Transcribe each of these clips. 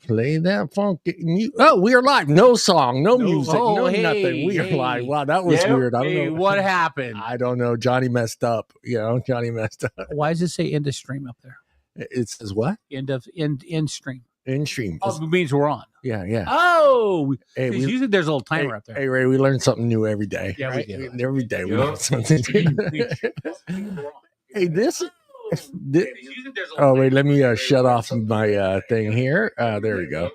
Play that funky. Oh, we are live. No song, no music, nothing. We are live. Wow, that was weird. I don't know what happened. I don't know. Johnny messed up. Johnny messed up. Why does it say end of stream up there? It says what? End stream. In stream. Oh, it means we're on. Yeah. Oh, hey, usually there's a little timer up there. Hey, Ray, we learn something new every day. Yeah, right? we do. Every day we learn something. Hey, this. Oh wait, let me shut off my thing here. There we go.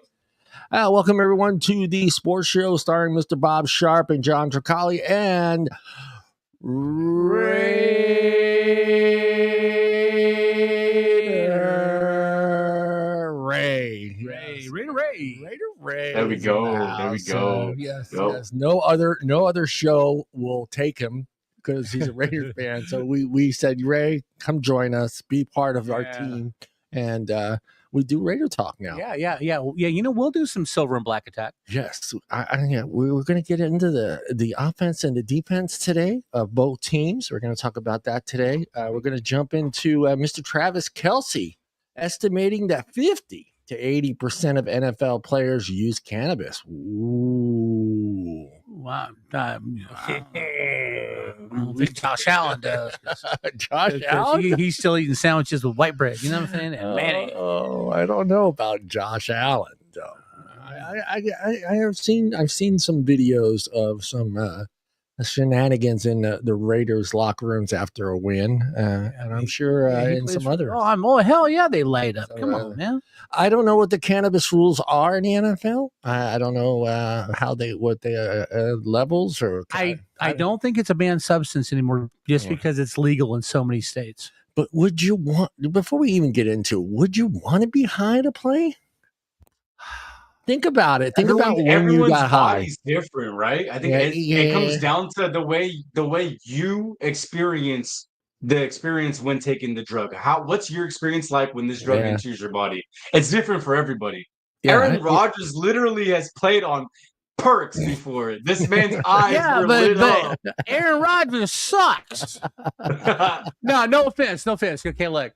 Welcome everyone to the sports show starring Mr. Bob Sharp and John Truncali and Ray. There we go. Yes. No other show will take him because he's a Raiders fan. So we said, Ray, come join us, be part of our team, and we do Raider talk now. Yeah. We'll do some silver and black attack. Yes, we're going to get into the offense and the defense today of both teams. We're going to talk about that today. We're going to jump into Mr. Travis Kelce, estimating that 50 to 80% of NFL players use cannabis. Ooh. Wow. I don't think Josh Allen does. Josh Allen? He's still eating sandwiches with white bread. You know what I'm saying? And mayonnaise. Oh, I don't know about Josh Allen, though. I've seen some videos of some shenanigans in the Raiders locker rooms after a win, and I'm sure in some others. Oh, hell yeah, they light up. Come on, man. I don't know what the cannabis rules are in the NFL. I don't know what the levels or. I don't think it's a banned substance anymore, just because it's legal in so many states. But would you want, before we even get into it, would you want to be high to play? Think about it. Think about when you got high. Everyone's different, right? I think it comes down to the way you experience the experience when taking the drug. What's your experience like when this drug enters your body? It's different for everybody. Yeah, Aaron Rodgers literally has played on perks before. This man's eyes were lit up. Aaron Rodgers sucks. No offense. Okay, look,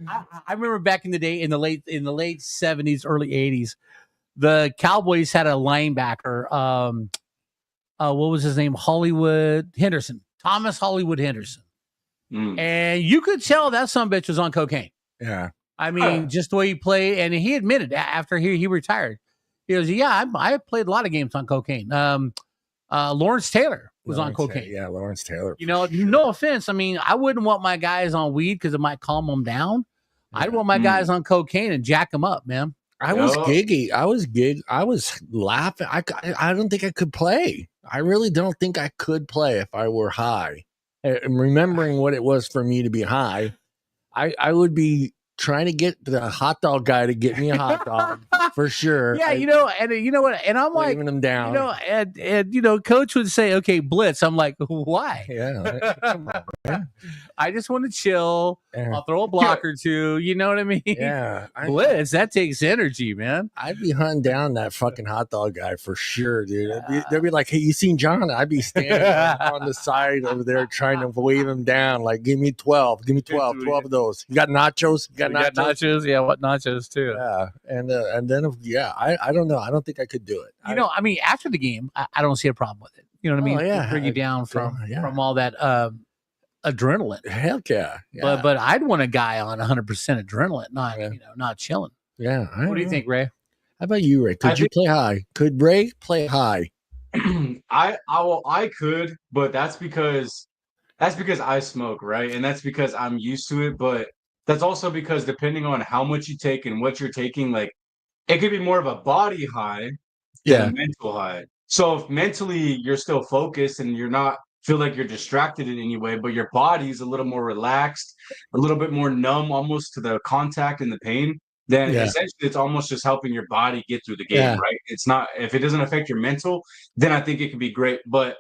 I remember back in the day, in the late 70s, early 80s. The Cowboys had a linebacker. What was his name? Thomas Hollywood Henderson. And you could tell that son-of-a-bitch was on cocaine. Yeah. I mean, just the way he played. And he admitted after he retired. He goes, yeah, I played a lot of games on cocaine. Lawrence Taylor was on cocaine. Yeah, Lawrence Taylor. No offense. I mean, I wouldn't want my guys on weed because it might calm them down. Yeah. I'd want my guys on cocaine and jack them up, man. I was giggy. I was laughing. I don't think I could play. I really don't think I could play if I were high. And remembering what it was for me to be high, I would be trying to get the hot dog guy to get me a hot dog for sure. Yeah, you know what? And I'm like, waving them down. And coach would say, "Okay, blitz." I'm like, why? Yeah, come on, man. I just want to chill. Yeah. I'll throw a block or two. You know what I mean? Yeah, blitz. That takes energy, man. I'd be hunting down that fucking hot dog guy for sure, dude. They'd be like, "Hey, you seen John?" I'd be standing on the side over there trying to wave him down. Like, give me 12 of those. You got nachos? We got nachos. Yeah, what nachos too? Yeah, and then I don't know. I don't think I could do it. I mean, after the game, I don't see a problem with it. You know what I mean? Yeah, bring you down from all that adrenaline. Heck yeah. But I'd want a guy on 100% adrenaline, not chilling. Yeah. What do you think, Ray? How about you, Ray? Could you play high? Could Ray play high? I could, but that's because I smoke, right? And that's because I'm used to it, but that's also because depending on how much you take and what you're taking, like it could be more of a body high than a mental high. So if mentally you're still focused and you're not feel like you're distracted in any way, but your body's a little more relaxed, a little bit more numb almost to the contact and the pain, then essentially it's almost just helping your body get through the game, right? It's not, if it doesn't affect your mental, then I think it can be great. But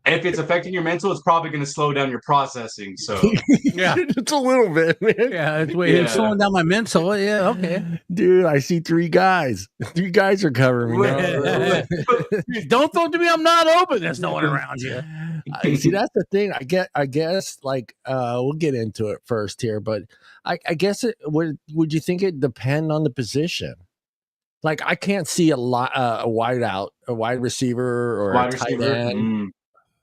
if it's affecting your mental, it's probably going to slow down your processing. So yeah, it's a little bit, man. Yeah, it's slowing down my mental. Yeah, okay. Dude, I see three guys. 3 guys are covering me. Don't throw it to me. I'm not open. There's no one around you. See, that's the thing. I guess like we'll get into it first here, but I guess would you think it depend on the position? Like I can't see a wide receiver or a Wide tight receiver. end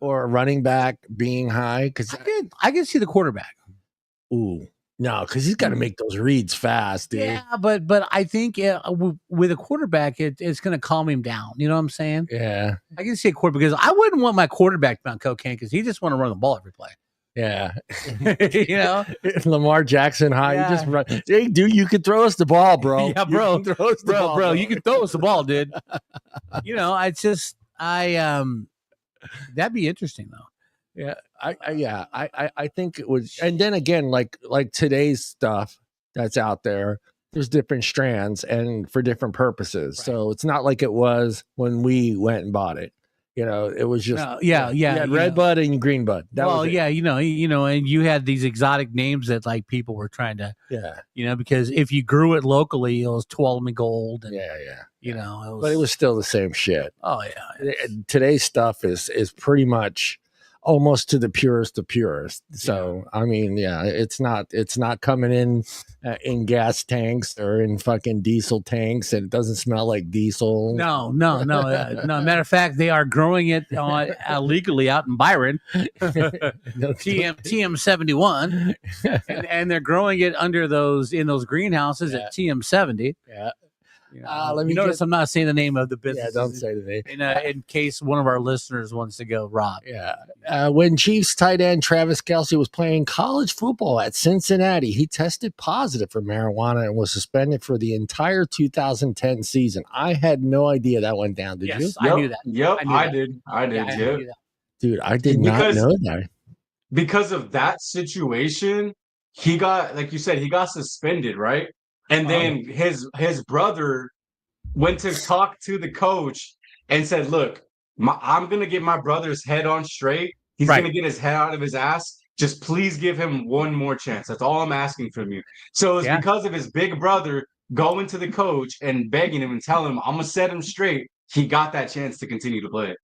or a running back being high because I can see the quarterback. ooh no, because he's got to make those reads fast, dude. Yeah, but I think with a quarterback, it's going to calm him down. You know what I'm saying? Yeah, I can see a quarterback because I wouldn't want my quarterback to be on cocaine because he just want to run the ball every play. yeah. You know, Lamar Jackson high. Yeah. You just run. Hey, dude, you could throw us the ball, bro. Yeah, bro. You can throw us the ball, bro, you can throw us the ball, dude. You know, that'd be interesting though. Yeah, I think it was, and then again, like today's stuff that's out there, there's different strands and for different purposes. Right. So it's not like it was when we went and bought it. You know, it was just No, yeah. You had red bud and green bud. That was it. Yeah, you know, and you had these exotic names that like people were trying to, because if you grew it locally, it was Tuolumne Gold. And, you know, but it was still the same shit. Oh yeah, today's stuff is pretty much almost to the purest of purest. So I mean, it's not coming in gas tanks or in fucking diesel tanks, and it doesn't smell like diesel. No. Matter of fact, they are growing it legally out in Byron, TM 71, and they're growing it under those greenhouses at TM 70. Yeah. Let me notice I'm not saying the name of the business. Yeah, don't say the name. In case one of our listeners wants to go, Rob. Yeah. When Chiefs tight end Travis Kelce was playing college football at Cincinnati, he tested positive for marijuana and was suspended for the entire 2010 season. I had no idea that went down. Did you? I knew that. Yep, I did. Yeah, Dude, I did not know that. Because of that situation, he got, like you said, he got suspended, right? And then his brother went to talk to the coach and said, look, I'm going to get my brother's head on straight. He's going to get his head out of his ass. Just please give him one more chance. That's all I'm asking from you. So it's because of his big brother going to the coach and begging him and telling him, I'm going to set him straight. He got that chance to continue to play.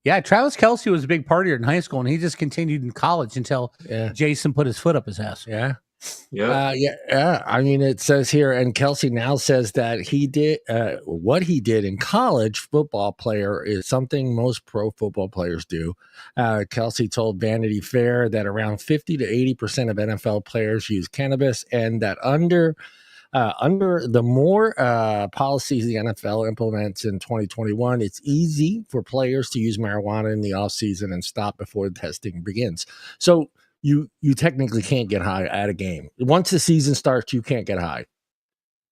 Yeah, Travis Kelce was a big partier in high school, and he just continued in college until Jason put his foot up his ass. Yeah. I mean, it says here, and Kelce now says that he did what he did in college football player is something most pro football players do. Kelce told Vanity Fair that around 50 to 80% of NFL players use cannabis, and that under the more policies the NFL implements in 2021, it's easy for players to use marijuana in the offseason and stop before the testing begins. So you technically can't get high at a game. Once the season starts, you can't get high.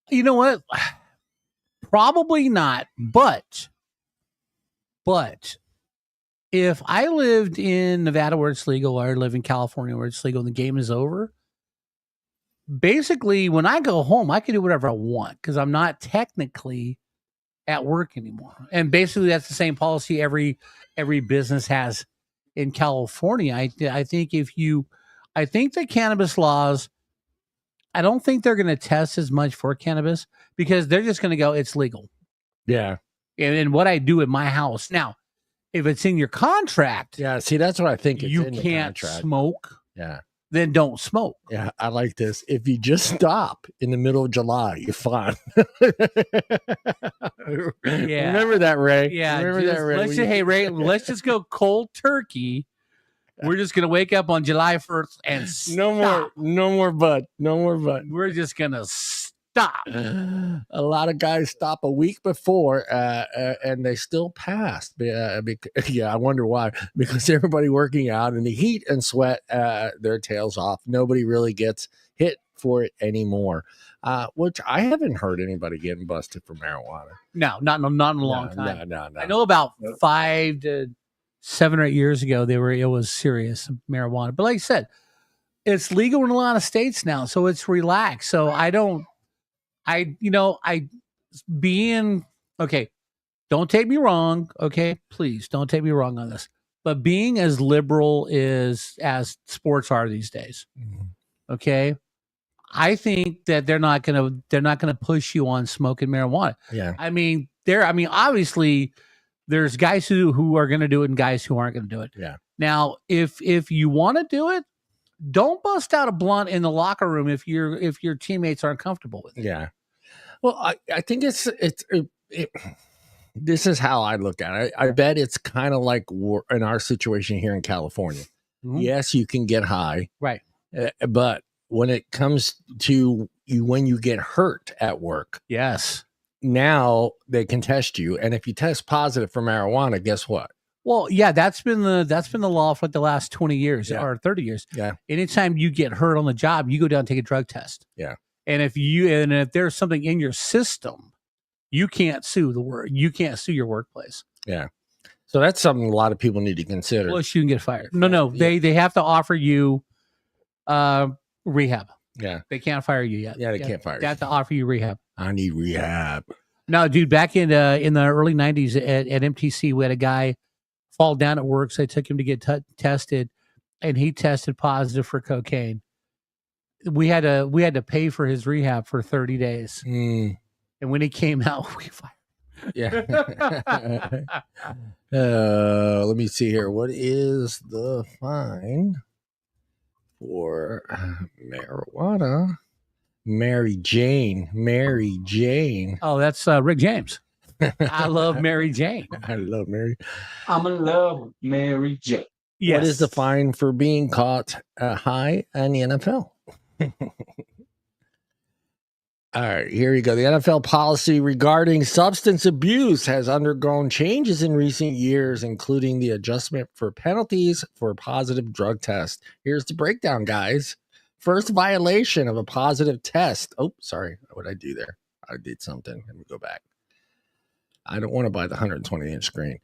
You know what? Probably not. But if I lived in Nevada where it's legal, or I live in California where it's legal, and the game is over, basically when I go home, I can do whatever I want because I'm not technically at work anymore. And basically that's the same policy every business has in California. I think the cannabis laws, I don't think they're going to test as much for cannabis because they're just going to go, it's legal. Yeah. And what I do at my house. Now, if it's in your contract. Yeah. See, that's what I think. It's you in can't the contract. smoke. Yeah. Then don't smoke. Yeah. I like this. If you just stop in the middle of July, you're fine. Remember that, Ray. Yeah. Remember that, Ray. Hey, Ray, let's just go cold turkey. We're just going to wake up on July 1st and stop. No more bud. We're just going to stop. A lot of guys stop a week before and they still passed. I wonder why. Because everybody working out in the heat and sweat their tails off. Nobody really gets hit for it anymore. Which I haven't heard anybody getting busted for marijuana. No, not in a long time. No. I know about 5 to 7 or 8 years ago, it was serious marijuana. But like I said, it's legal in a lot of states now, so it's relaxed. So don't take me wrong. Okay, please don't take me wrong on this. But being as liberal as sports are these days, okay, I think that they're not gonna push you on smoking marijuana. Yeah, I mean, obviously there's guys who are going to do it and guys who aren't going to do it. Yeah. Now, if you want to do it, don't bust out a blunt in the locker room if your teammates aren't comfortable with it. Yeah. Well, I think this is how I look at it. I bet it's kind of like in our situation here in California. Mhm. Yes, you can get high, Right. but when it comes to when you get hurt at work, Yes. now they can test you, and if you test positive for marijuana, guess what? Well, yeah, that's been the law for the last 20 years Yeah. or 30 years. Yeah. Anytime you get hurt on the job, you go down and take a drug test. Yeah. And if there's something in your system, you can't sue you can't sue your workplace. Yeah. So that's something a lot of people need to consider. Plus, you can get fired. No, they have to offer you rehab. Yeah. They can't fire you yet. Yeah, they can't fire you. They have to offer you rehab. I need rehab. No, dude, back in the early 90s at MTC, we had a guy fall down at work, so they took him to get tested, and he tested positive for cocaine. We had to pay for his rehab for 30 days. Mm, And when he came out, we fired. yeah. Let me see here. What is the fine for marijuana? Mary Jane. Oh, that's Rick James. I love Mary Jane. I love Mary. I'm in love with Mary J. Yes. What is the fine for being caught high in the NFL? All right, here you go. The NFL policy regarding substance abuse has undergone changes in recent years, including the adjustment for penalties for positive drug tests. Here's the breakdown, guys. First violation of a positive test. Oh, sorry. What did I do there? I did something. Let me go back. I don't want to buy the 120-inch screen.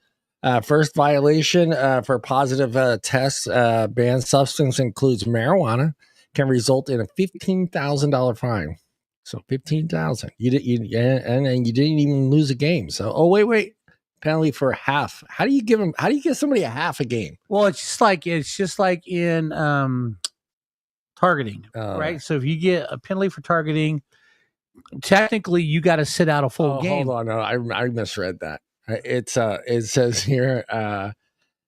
First violation for positive tests, banned substance includes marijuana, can result in a $15,000 fine. So $15,000. You didn't even lose a game. So wait. Penalty for half. How do you give somebody a half a game? Well, it's just like in targeting, right? So if you get a penalty for targeting, technically you got to sit out a full game. Hold on, no, I misread that. It says here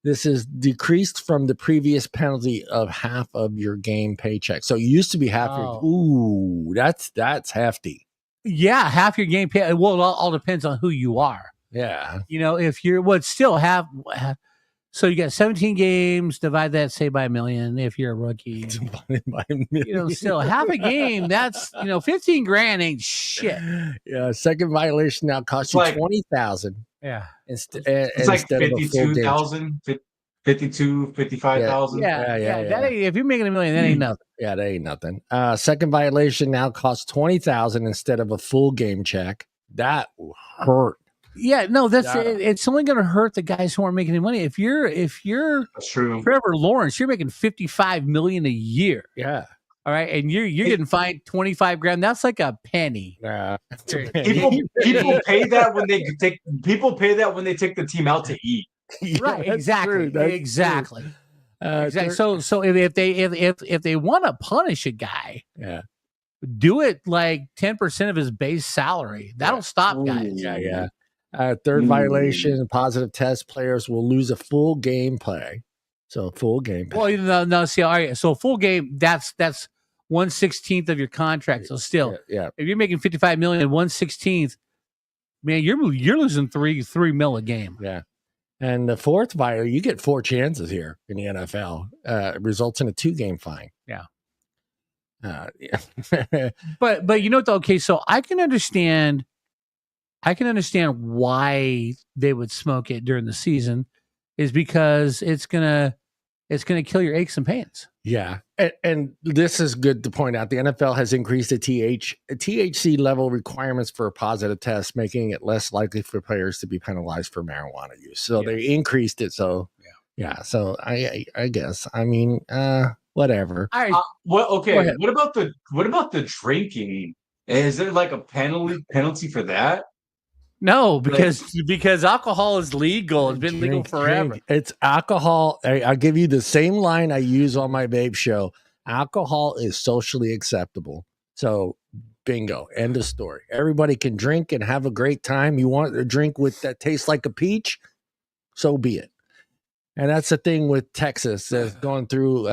this is decreased from the previous penalty of half of your game paycheck. So it used to be half. Ooh, that's hefty. Yeah, half your game pay. Well, it all depends on who you are. Yeah, If you're still have. So you got 17 games. Divide that, say, by a million. If you're a rookie, by a million. Still half a game. That's $15,000 ain't shit. Yeah, second violation now costs you $20,000. Yeah, it's like 52,000, 52, 55,000. Yeah. That ain't, if you're making $1 million, that ain't nothing. Yeah, that ain't nothing. Second violation now costs $20,000 instead of a full game check. That hurt. Yeah, no, it's only going to hurt the guys who aren't making any money. If you're That's true. Trevor Lawrence, you're making $55 million a year. Yeah. All right, and you're getting fined $25,000. That's like a penny. People pay that when they take. People pay that when they take the team out to eat. Right? Exactly. Exactly. Exactly. So if they want to punish a guy, do it like 10% of his base salary. That'll stop guys. Yeah. Third violation: positive test players will lose a full game play. So full game. Well, no. See, all right. So full game. That's 1/16 of your contract. So still, if you're making $55 million, 1/16, man, you're losing $3 million a game. Yeah. And the fourth violation, you get 4 chances here in the NFL. Results in a 2-game fine. Yeah. Yeah. but though, okay, so I can understand why they would smoke it during the season is because it's gonna kill your aches and pains. Yeah. And this is good to point out. The NFL has increased the THC level requirements for a positive test, making it less likely for players to be penalized for marijuana use. So they increased it. So yeah. So I guess, I mean, whatever. All right. Okay. What about the drinking? Is there like a penalty for that? No, because alcohol is legal. It's been legal forever. Drink. It's alcohol. I'll give you the same line I use on my vape show. Alcohol is socially acceptable. So bingo. End of story. Everybody can drink and have a great time. You want a drink that tastes like a peach? So be it. And that's the thing with Texas that's going through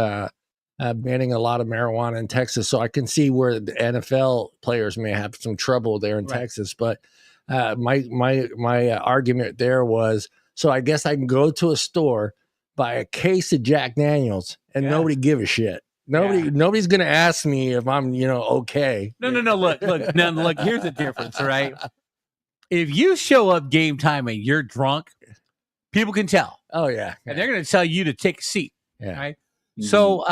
banning a lot of marijuana in Texas. So I can see where the NFL players may have some trouble there in Texas. But my argument there was, so I guess I can go to a store, buy a case of Jack Daniels, and nobody give a shit. Nobody's gonna ask me if I'm, okay. No. Look. Here's the difference, all right? If you show up game time and you're drunk, people can tell. Oh yeah, and they're gonna tell you to take a seat. Yeah. Right. So,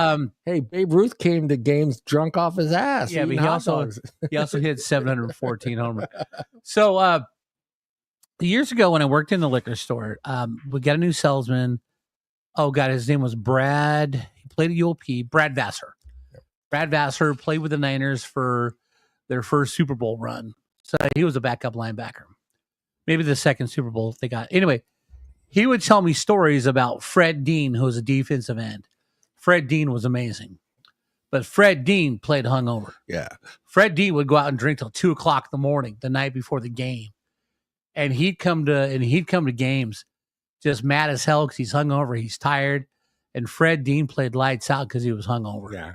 hey, Babe Ruth came to games drunk off his ass. Yeah, but he also hit 714 homers. So, years ago when I worked in the liquor store, we got a new salesman. Oh God, his name was Brad. He played at UOP. Brad Vassar. Brad Vassar played with the Niners for their first Super Bowl run. So he was a backup linebacker. Maybe the second Super Bowl they got. Anyway, he would tell me stories about Fred Dean, who was a defensive end. Fred Dean was amazing. But Fred Dean played hungover. Yeah. Fred Dean would go out and drink till 2:00 in the morning, the night before the game. And he'd come to games just mad as hell because he's hungover, he's tired. And Fred Dean played lights out because he was hungover. Yeah.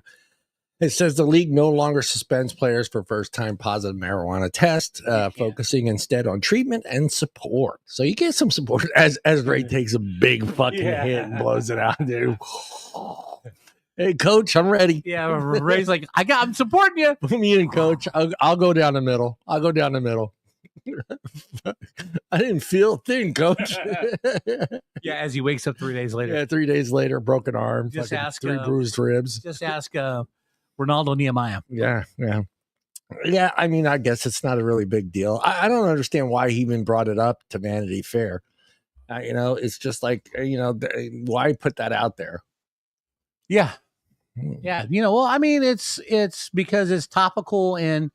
It says the league no longer suspends players for first-time positive marijuana tests, focusing instead on treatment and support. So you get some support as Ray takes a big fucking hit and blows it out, dude. Hey, Coach, I'm ready. Yeah, Ray's like, I'm supporting you. Put me in, Coach. I'll go down the middle. I didn't feel a thing, Coach. Yeah, as he wakes up 3 days later. Yeah, 3 days later, broken arm, Just ask, 3 bruised ribs. Just ask Ronaldo Nehemiah. Yeah. I mean, I guess it's not a really big deal. I don't understand why he even brought it up to Vanity Fair. It's just like, why put that out there? Yeah. Yeah. Well, I mean, it's because it's topical and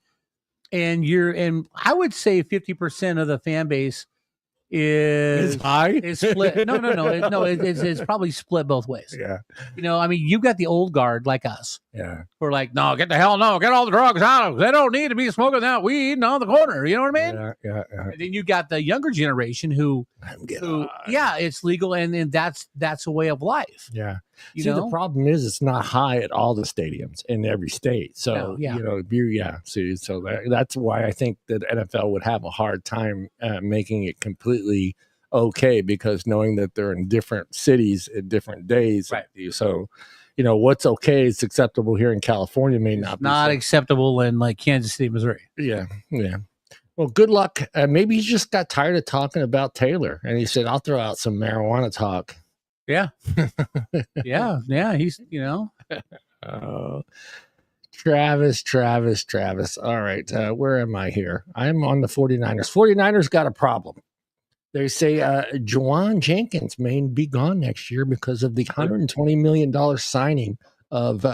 I would say 50% of the fan base is high. Is split. No. It's probably split both ways. Yeah. I mean, you've got the old guard like us. Yeah. We're like, no, get all the drugs out. They don't need to be smoking that weed on the corner. You know what I mean? Yeah. And then you got the younger generation who it's legal and that's a way of life. Yeah. The problem is it's not high at all the stadiums in every state. So, that's why I think that NFL would have a hard time making it completely okay, because knowing that they're in different cities at different days. Right. So, what's okay is acceptable here in California may not be acceptable in like Kansas City, Missouri. Yeah. Well, good luck. Maybe he just got tired of talking about Taylor and he said, I'll throw out some marijuana talk. Yeah. Yeah. He's, Travis. All right. Where am I here? I'm on the 49ers. 49ers got a problem. They say Juwan Jenkins may be gone next year because of the $120 million signing of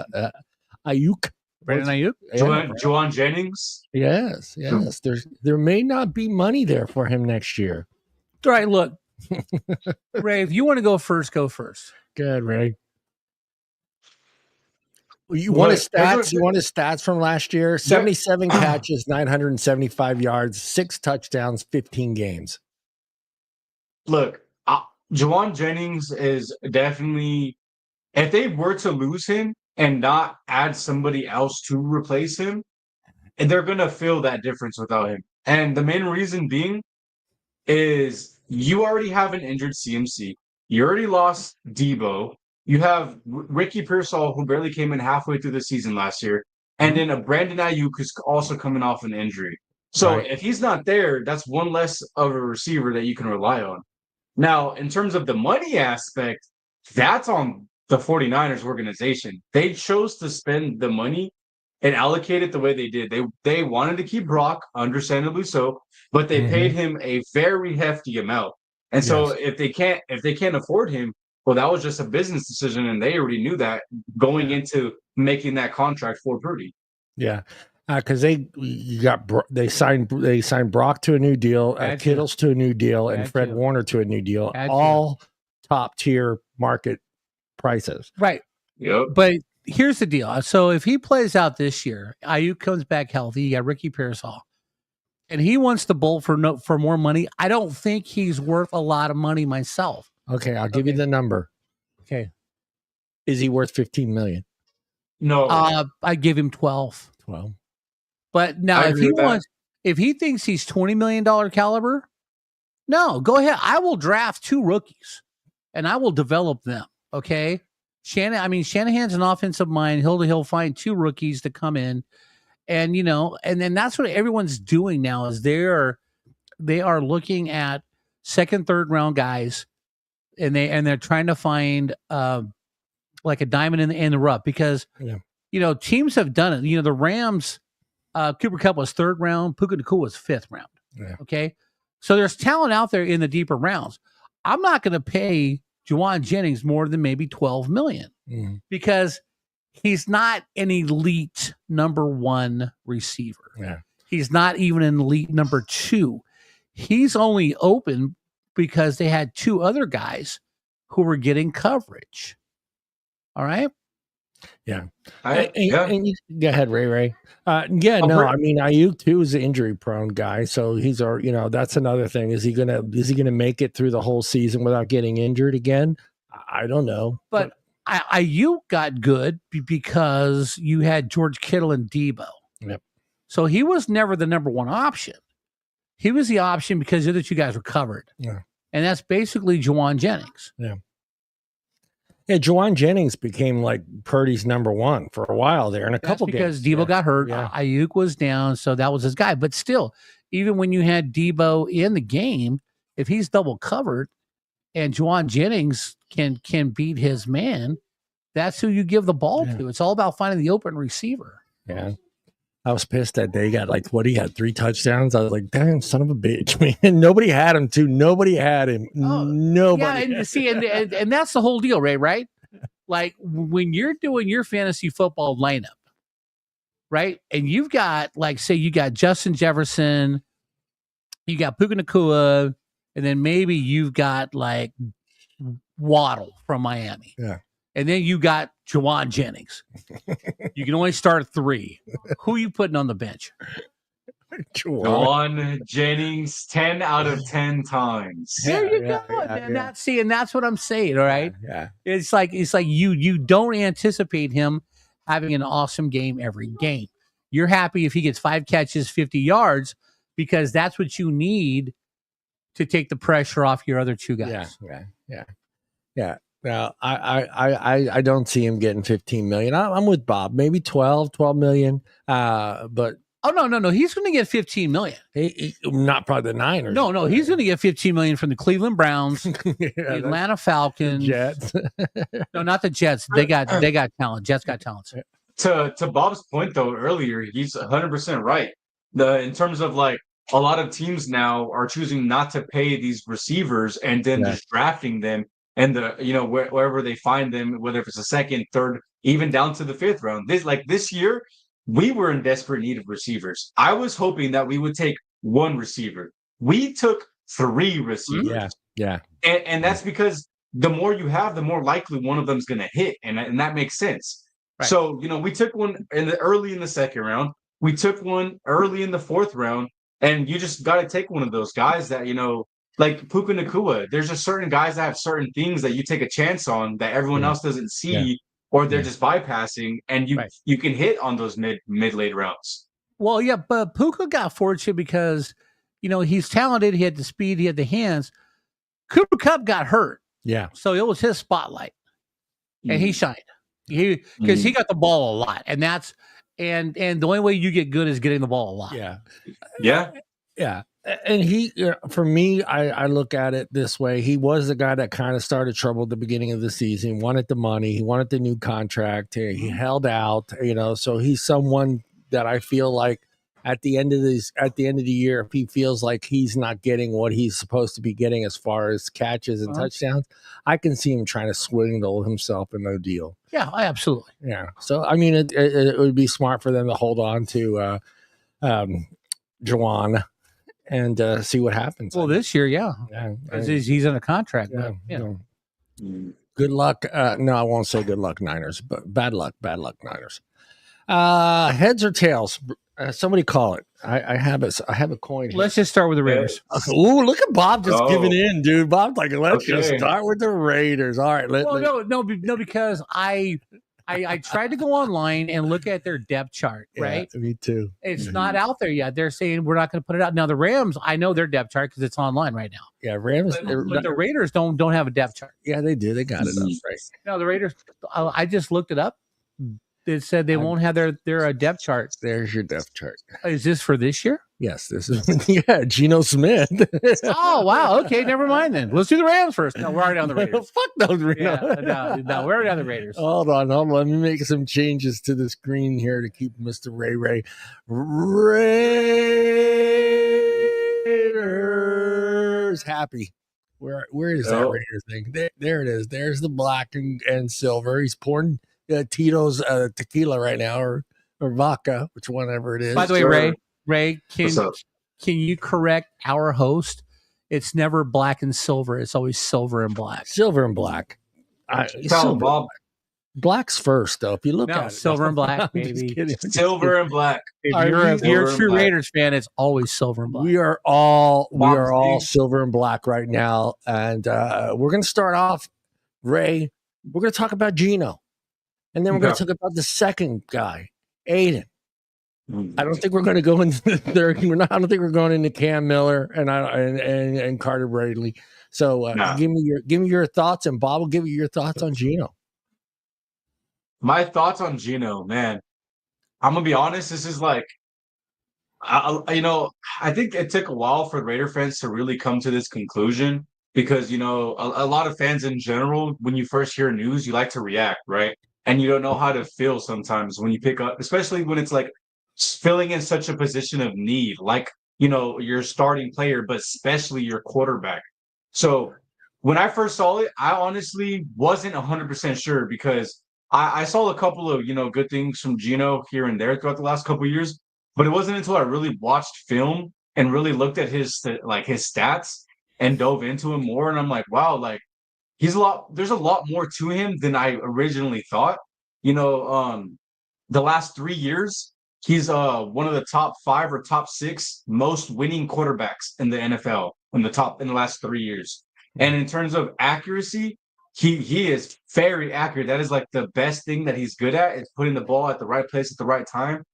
Ayuk. Brandon Ayuk? Juwan Jennings? Yes. There may not be money there for him next year. All right, look. Ray, if you want to go first, go first. Good, Ray. You want his stats? You want his stats from last year? 77 catches, 975 yards, 6 touchdowns, 15 games. Look, Juwan Jennings is definitely, if they were to lose him and not add somebody else to replace him, and they're going to feel that difference without him. And the main reason being is you already have an injured CMC. You already lost Debo. You have Ricky Pearsall, who barely came in halfway through the season last year. And then a Brandon Ayuk who's also coming off an injury. So if he's not there, that's one less of a receiver that you can rely on. Now, in terms of the money aspect, that's on the 49ers organization. They chose to spend the money and allocate it the way they did. They wanted to keep Brock, understandably so, but they paid him a very hefty amount. And so if they can't afford him, well, that was just a business decision, and they already knew that going into making that contract for Purdy. Yeah. Because they signed Brock to a new deal, Kittles to a new deal, and Fred Warner to a new deal, all top tier market prices. Right. Yep. But here's the deal. So if he plays out this year, Ayuk comes back healthy, you got Ricky Pearsall, and he wants to bowl for more money, I don't think he's worth a lot of money myself. Okay, I'll give you the number. Okay. Is he worth $15 million? No, I give him 12. Well, But now, I if agree he with that. wants, if he thinks he's $20 million caliber, no, go ahead. I will draft 2 rookies, and I will develop them. Okay, Shanahan's an offensive mind. He'll find 2 rookies to come in, and and then that's what everyone's doing now is they are looking at second, third round guys, and they're trying to find like a diamond in the rough because teams have done it. The Rams. Cooper Kupp was 3rd round. Puka Nacua was 5th round. Yeah. Okay. So there's talent out there in the deeper rounds. I'm not going to pay Juwan Jennings more than maybe $12 million because he's not an elite number 1 receiver. Yeah. He's not even an elite number 2. He's only open because they had 2 other guys who were getting coverage. All right. Yeah. Yeah. Go ahead, Ray. Ayuk too is an injury prone guy, so he's that's another thing. Is he gonna make it through the whole season without getting injured again? I don't know. But Ayuk got good because you had George Kittle and Debo. Yep. So he was never the number 1 option. He was the option because the other 2 guys were covered. Yeah. And that's basically Juwan Jennings. Yeah. Yeah, Juwan Jennings became like Purdy's number 1 for a while there in a couple because games. Debo got hurt. Yeah. Ayuk was down, so that was his guy. But still, even when you had Debo in the game, if he's double covered and Juwan Jennings can beat his man, that's who you give the ball to. It's all about finding the open receiver. Yeah. I was pissed that day. He got he had 3 touchdowns. I was like, damn, son of a bitch, man. Nobody had him, too. Nobody had him. Nobody. Yeah, and that's the whole deal, Ray, right? Like when you're doing your fantasy football lineup, right? And you've got, say you got Justin Jefferson, you got Puka Nacua, and then maybe you've got Waddle from Miami. Yeah. And then you got Juwan Jennings. You can only start 3. Who are you putting on the bench? Juwan Jennings 10 out of 10 times. There you go. And that's what I'm saying. All right. Yeah. It's like you don't anticipate him having an awesome game every game. You're happy if he gets 5 catches, 50 yards, because that's what you need to take the pressure off your other 2 guys. Yeah. Now, I don't see him getting 15 million. I'm with Bob. Maybe 12 million. But no. He's going to get 15 million. Not probably the Niners. No. He's going to get 15 million from the Cleveland Browns, the Atlanta Falcons, Jets. No, not the Jets. They got talent. Jets got talent. To Bob's point though earlier, he's 100% right. In terms of a lot of teams now are choosing not to pay these receivers and then just drafting them. And wherever they find them, whether it's a 2nd, 3rd, even down to the 5th round. This year, we were in desperate need of receivers. I was hoping that we would take 1 receiver. We took 3 receivers. Yeah. And that's because the more you have, the more likely one of them is going to hit, and that makes sense. Right. So we took one early in the 2nd round. We took one early in the 4th round, and you just got to take one of those guys that like Puka Nacua, there's just certain guys that have certain things that you take a chance on that everyone else doesn't see, or they're just bypassing, and you can hit on those mid-late rounds. Well, yeah, but Puka got fortunate because, he's talented. He had the speed. He had the hands. Cooper Kupp got hurt. Yeah. So it was his spotlight, and he shined. Because he got the ball a lot, and that's and the only way you get good is getting the ball a lot. Yeah. And he, for me, I look at it this way. He was the guy that kind of started trouble at the beginning of the season. He wanted the money. He wanted the new contract. He held out, so he's someone that I feel like at the end of the year, if he feels like he's not getting what he's supposed to be getting as far as catches and touchdowns, I can see him trying to swindle himself in no deal. Yeah, absolutely. Yeah. So, I mean, it would be smart for them to hold on to Juwan and see what happens. Well, this year, he's in a contract. Good luck. No, I won't say good luck, Niners, but bad luck, Niners. Heads or tails? Somebody call it. I have a coin here. Let's just start with the Raiders. Ooh, look at Bob just giving in, dude. Bob's like, let's just start with the Raiders. All right. No, because I I tried to go online and look at their depth chart, right? Yeah, me too. It's not out there yet. They're saying we're not going to put it out. Now the Rams, I know their depth chart because it's online right now. Yeah, Rams. But the Raiders don't have a depth chart. Yeah, they do. They got it up right. No, the Raiders. I just looked it up. It said they won't have their depth chart. There's your depth chart. Is this for this year? Yes, this is Geno Smith. Oh wow. Okay, never mind then. Let's do the Rams first. No, we're already on the Raiders. Fuck those Raiders. Yeah, no, we're already on the Raiders. Hold on. Let me make some changes to the screen here to keep Mr. Ray Raiders happy. Where is that Raiders thing? There it is. There's the black and silver. He's pouring Tito's tequila right now, or vodka, which whatever it is. By the way, Ray, can you correct our host? It's never black and silver. It's always silver and black. Silver and black. Black's first, though. If you look at it, silver and black, baby. Silver and black. If you're a true Raiders fan, it's always silver and black. We are all silver and black right now, and we're going to start off, Ray. We're going to talk about Geno, and then we're going to talk about the second guy, Aiden. I don't think we're going to go into the third. I don't think we're going into Cam Miller and Carter Bradley. So give me your thoughts, and Bob will give you your thoughts on Geno. My thoughts on Geno, man. I'm gonna be honest. This is like, I think it took a while for Raider fans to really come to this conclusion because a lot of fans in general, when you first hear news, you like to react, right? And you don't know how to feel sometimes when you pick up, especially when it's like filling in such a position of need, like your starting player, but especially your quarterback. So when I first saw it, I honestly wasn't 100% sure because I saw a couple of good things from Geno here and there throughout the last couple of years, but it wasn't until I really watched film and really looked at his stats and dove into him more, and I'm like, wow, like there's a lot more to him than I originally thought. The last 3 years, he's one of the top 5 or top 6 most winning quarterbacks in the NFL in the last 3 years. And in terms of accuracy, he is very accurate. That is like the best thing that he's good at, is putting the ball at the right place at the right time.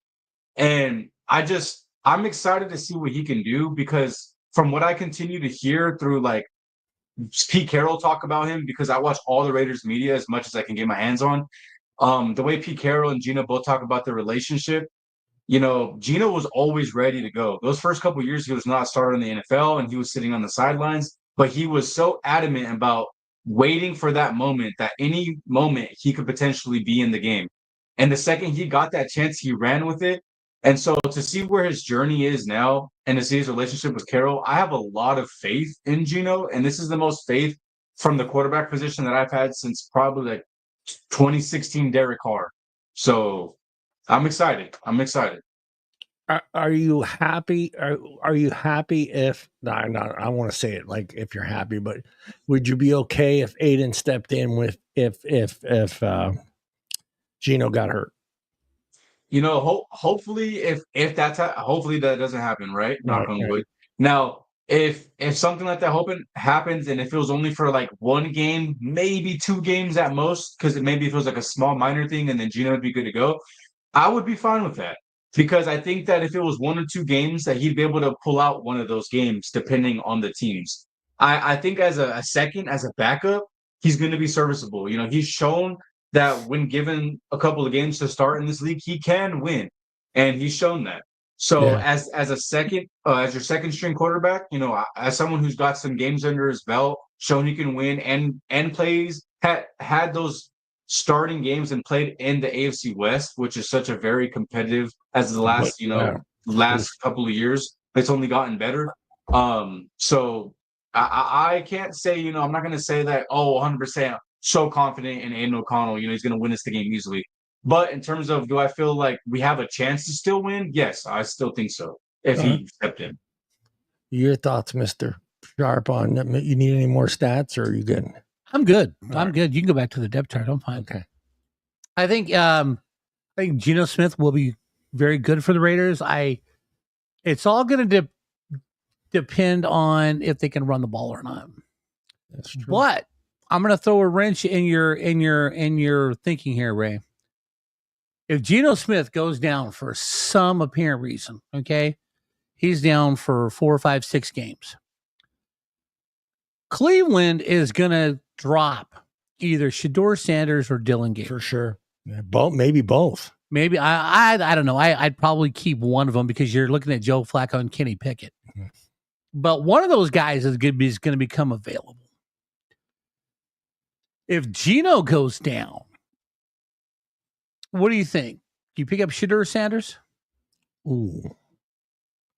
And I'm excited to see what he can do because from what I continue to hear through like Pete Carroll talk about him, because I watch all the Raiders media as much as I can get my hands on. The way Pete Carroll and Geno both talk about their relationship, Geno was always ready to go. Those first couple of years, he was not starting in the NFL and he was sitting on the sidelines, but he was so adamant about waiting for that moment, that any moment he could potentially be in the game. And the second he got that chance, he ran with it. And so to see where his journey is now and to see his relationship with Carroll, I have a lot of faith in Geno. And this is the most faith from the quarterback position that I've had since probably like 2016 Derek Carr. So I'm excited. Are you happy? Are you happy if I want to say it like if you're happy, but would you be okay if Aiden stepped in with if Geno got hurt? Hopefully if that's hopefully that doesn't happen, right? Knock on wood. Now, if something like that happens, and if it was only for like 1 game, maybe 2 games at most, because maybe if it was like a small minor thing, and then Geno would be good to go, I would be fine with that. Because I think that if it was 1 or 2 games, that he'd be able to pull out one of those games, depending on the teams. I think as a backup, he's going to be serviceable. He's shown that when given a couple of games to start in this league, he can win, and he's shown that. So as your second string quarterback, as someone who's got some games under his belt, shown he can win and plays had those starting games and played in the AFC West, which is such a very competitive as the last couple of years. It's only gotten better. So I can't say, I'm not going to say that, 100% so confident in Aiden O'Connell, he's going to win us the game easily. But in terms of, do I feel like we have a chance to still win? Yes, I still think so, if he stepped in. Your thoughts, Mr. Sharp, on that? You need any more stats, or are you good? I'm good. I'm good. You can go back to the depth chart. I'm fine. Okay. I think Geno Smith will be very good for the Raiders. It's all going to depend on if they can run the ball or not. That's true. But I'm going to throw a wrench in your thinking here, Ray. if Geno Smith goes down for some apparent reason, okay, he's down for 4, 5, 6 games. Cleveland is going to drop either Shedeur Sanders or Dylan Gabriel. For sure. Yeah, maybe both. Maybe I don't know. I'd probably keep one of them because you're looking at Joe Flacco and Kenny Pickett. Mhm. But one of those guys is going to become available. If Geno goes down, what do you think? Do you pick up Shedeur Sanders? Ooh.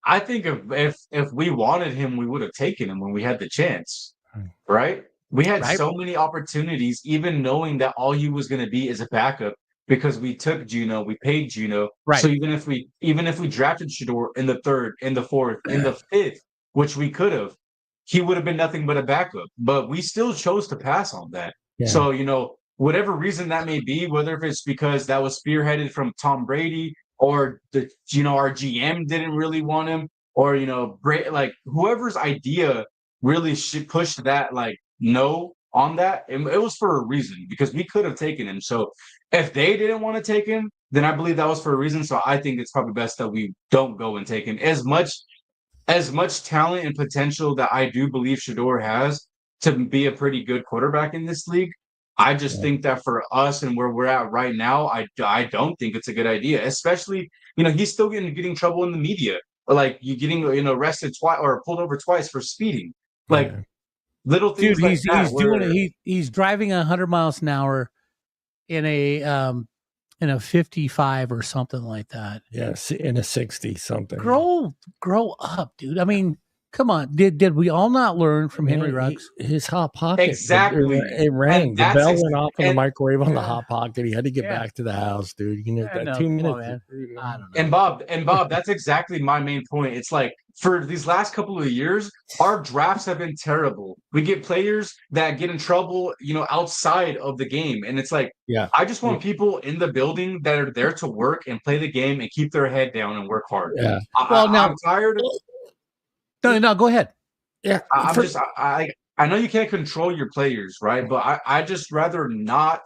I think if we wanted him, we would have taken him when we had the chance, right? We had so many opportunities, even knowing that all he was going to be is a backup, because we took Geno, we paid Geno. Right. So even if we drafted Shedeur in the 3rd, in the 4th, in the 5th, which we could have, he would have been nothing but a backup. But we still chose to pass on that. Yeah. So, whatever reason that may be, whether if it's because that was spearheaded from Tom Brady, or our GM didn't really want him, or like whoever's idea really pushed that no on that, it was for a reason, because we could have taken him. So if they didn't want to take him, then I believe that was for a reason. So I think it's probably best that we don't go and take him. As much talent and potential that I do believe Shedeur has to be a pretty good quarterback in this league, I just think that for us and where we're at right now, I don't think it's a good idea. Especially, he's still getting trouble in the media, like you getting arrested twice or pulled over twice for speeding, like little things. Dude, like he's that doing it. He's driving 100 miles an hour in a 55 or something like that. Yes, in a 60 something. Grow up, dude. I mean, come on. Did we all not learn from Henry Ruggs? His hot pocket. Exactly. It rang. The bell went off in the microwave on the Yeah. hot pocket. He had to get back to the house, dude. That 2 minutes. Man. I don't know. And Bob, that's exactly my main point. It's like, for these last couple of years, our drafts have been terrible. We get players that get in trouble, outside of the game. And it's like, I just want people in the building that are there to work and play the game and keep their head down and work hard. Yeah. I'm tired of. No, go ahead. Yeah. I know you can't control your players, right? But I just rather not.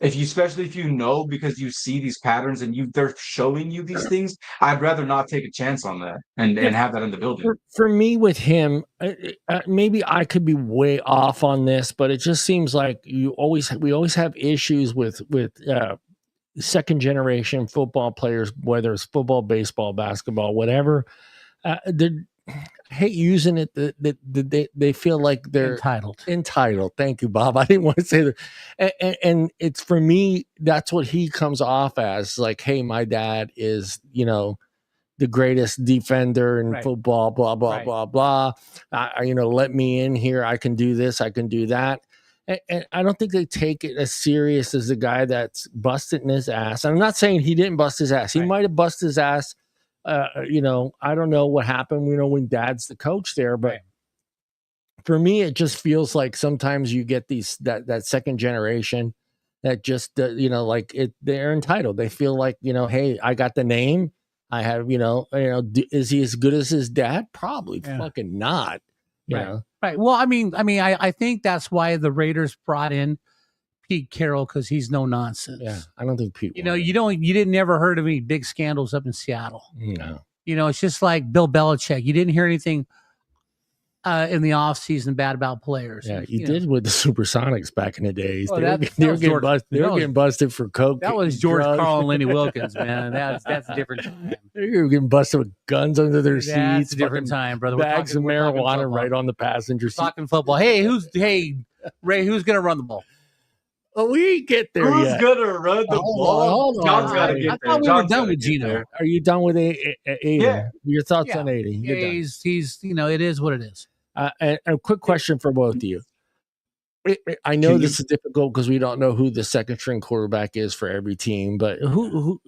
Especially if because you see these patterns and they're showing you these things, I'd rather not take a chance on that and have that in the building. For me, with him, maybe I could be way off on this, but it just seems like we always have issues with second generation football players, whether it's football, baseball, basketball, whatever. I hate using it. They feel like they're entitled. Thank you, Bob. I didn't want to say that. And it's, for me, that's what he comes off as. Like, hey, my dad is, the greatest defender in football, blah, blah, blah, blah. Let me in here. I can do this. I can do that. And I don't think they take it as serious as the guy that's busting his ass. I'm not saying he didn't bust his ass. He might have busted his ass. I don't know what happened, when dad's the coach there, but for me, it just feels like sometimes you get that second generation that just, they're entitled. They feel like, hey, I got the name. I have, is he as good as his dad? Probably fucking not. You know? Right. Well, I think that's why the Raiders brought in Pete Carroll, because he's no nonsense. Yeah, I don't think Pete. You didn't ever heard of any big scandals up in Seattle. No. It's just like Bill Belichick. You didn't hear anything in the off season bad about players. Yeah, you did with the Supersonics back in the days. Well, they were getting busted for coke. That was George Carl and Lenny Wilkins, man. That's a different time. They were getting busted with guns under their seats. That's a different time, brother. Bags of marijuana right on the passenger seat. Talking football. Hey, Ray, who's gonna run the ball? Oh, we get there Who's yet. gonna run the ball? Hold on. John's got to get I there. thought we were done with Geno. Are you done with Aiden? Yeah. Your thoughts on Aiden? Yeah, he's it is what it is. And a quick question for both of you. I know this is difficult because we don't know who the second string quarterback is for every team, but who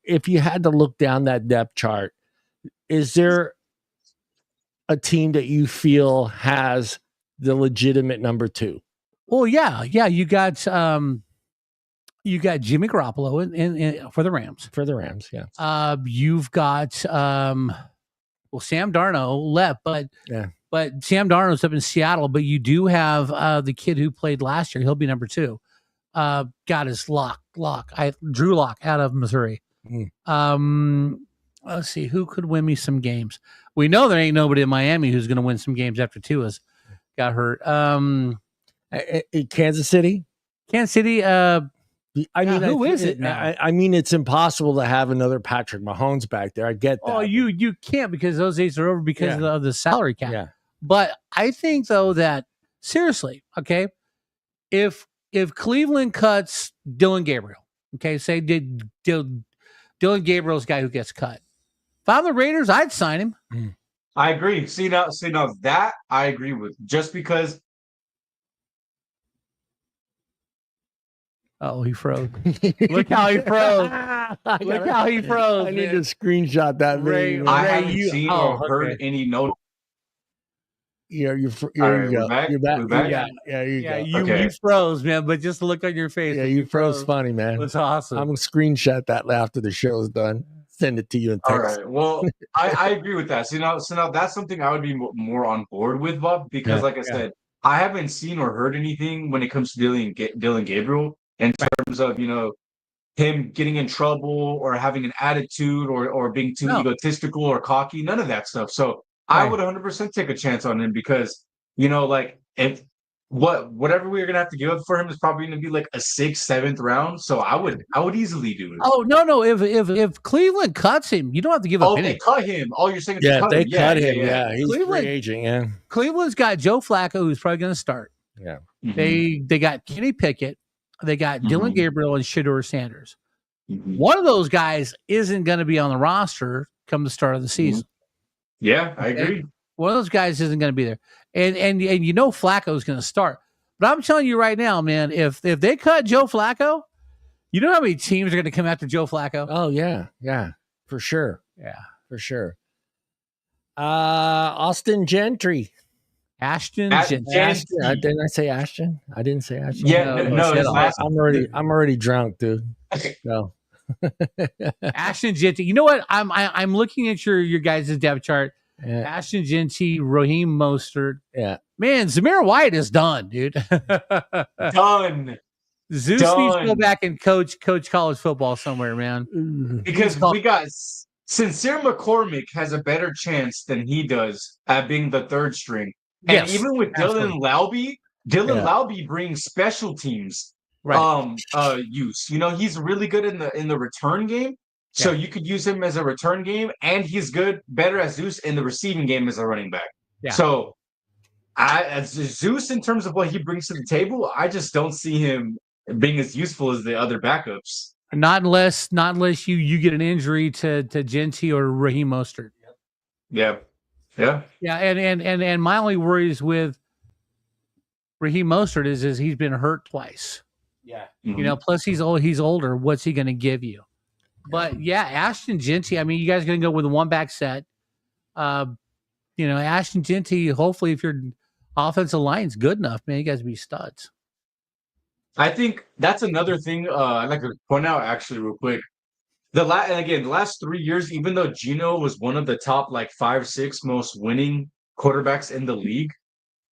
if you had to look down that depth chart, is there a team that you feel has the legitimate number 2? Well, yeah. You got Jimmy Garoppolo in for the Rams. For the Rams, yeah. You've got Sam Darnold left, but Sam Darnold's up in Seattle. But you do have the kid who played last year. He'll be number 2. got his Drew Lock out of Missouri. Let's see who could win me some games. We know there ain't nobody in Miami who's going to win some games after Tua's got hurt. Kansas City. I mean, who is it now? I mean, it's impossible to have another Patrick Mahomes back there. I get that. Oh, you can't because those days are over because of the salary cap. Yeah. But I think though that seriously, okay, if Cleveland cuts Dylan Gabriel, okay, say Dylan Gabriel's guy who gets cut. If I'm the Raiders, I'd sign him. I agree. See now that I agree with. Just because. Oh, he froze. Look how he froze. Look how he froze. I need to screenshot that video. I haven't seen or heard any note. Yeah, you go. Back? You're back. We're back? Yeah, you froze, man. But just the look on your face. Yeah, you froze funny, man. It's awesome. I'm gonna screenshot that after the show's done. Send it to you in text. All right. Well, I agree with that. So now that's something I would be more on board with, Bob, because like I said, I haven't seen or heard anything when it comes to Dylan Gabriel in terms of him getting in trouble or having an attitude or being too egotistical or cocky. None of that stuff. So I would 100% take a chance on him because if whatever we're gonna have to give up for him is probably gonna be like a 6th, 7th round. So I would easily do it. Oh no! If Cleveland cuts him, you don't have to give up. Oh, they cut him. Oh, you're saying they cut him. Yeah, he's Cleveland, free agent. Yeah, Cleveland's got Joe Flacco, who's probably going to start. Yeah, they got Kenny Pickett, they got Dylan Gabriel and Shedeur Sanders. One of those guys isn't going to be on the roster come the start of the season. Yeah, I agree. One of those guys isn't going to be there, and Flacco is going to start. But I'm telling you right now, man, if they cut Joe Flacco, you know how many teams are going to come after Joe Flacco? Oh yeah, for sure. Yeah, for sure. Austin Gentry. Ashton. Didn't I say Ashton? I didn't say Ashton. Yeah, no, I'm already drunk, dude. No. Ashton Gentry. You know what? I'm looking at your guys' depth chart. Yeah. Ashton Gentry, Raheem Mostert. Yeah. Man, Zamir White is done, dude. Done. Zeus needs to go back and coach college football somewhere, man. Because we got Sincere McCormick has a better chance than he does at being the third string. And even with Dylan Laube brings special teams use. He's really good in the return game. So you could use him as a return game, and he's better as Zeus in the receiving game as a running back. Yeah. So as Zeus, in terms of what he brings to the table, I just don't see him being as useful as the other backups. Not unless you get an injury to Gentry or Raheem Mostert. Yeah. And my only worries with Raheem Mostert is he's been hurt twice. Yeah. Plus he's older. What's he going to give you? But Ashton Gentry. I mean, you guys are going to go with a one back set. Ashton Gentry. Hopefully, if your offensive line's good enough, man, you guys be studs. I think that's another thing I'd like to point out actually real quick. The last 3 years, even though Geno was one of the top 5-6 most winning quarterbacks in the league,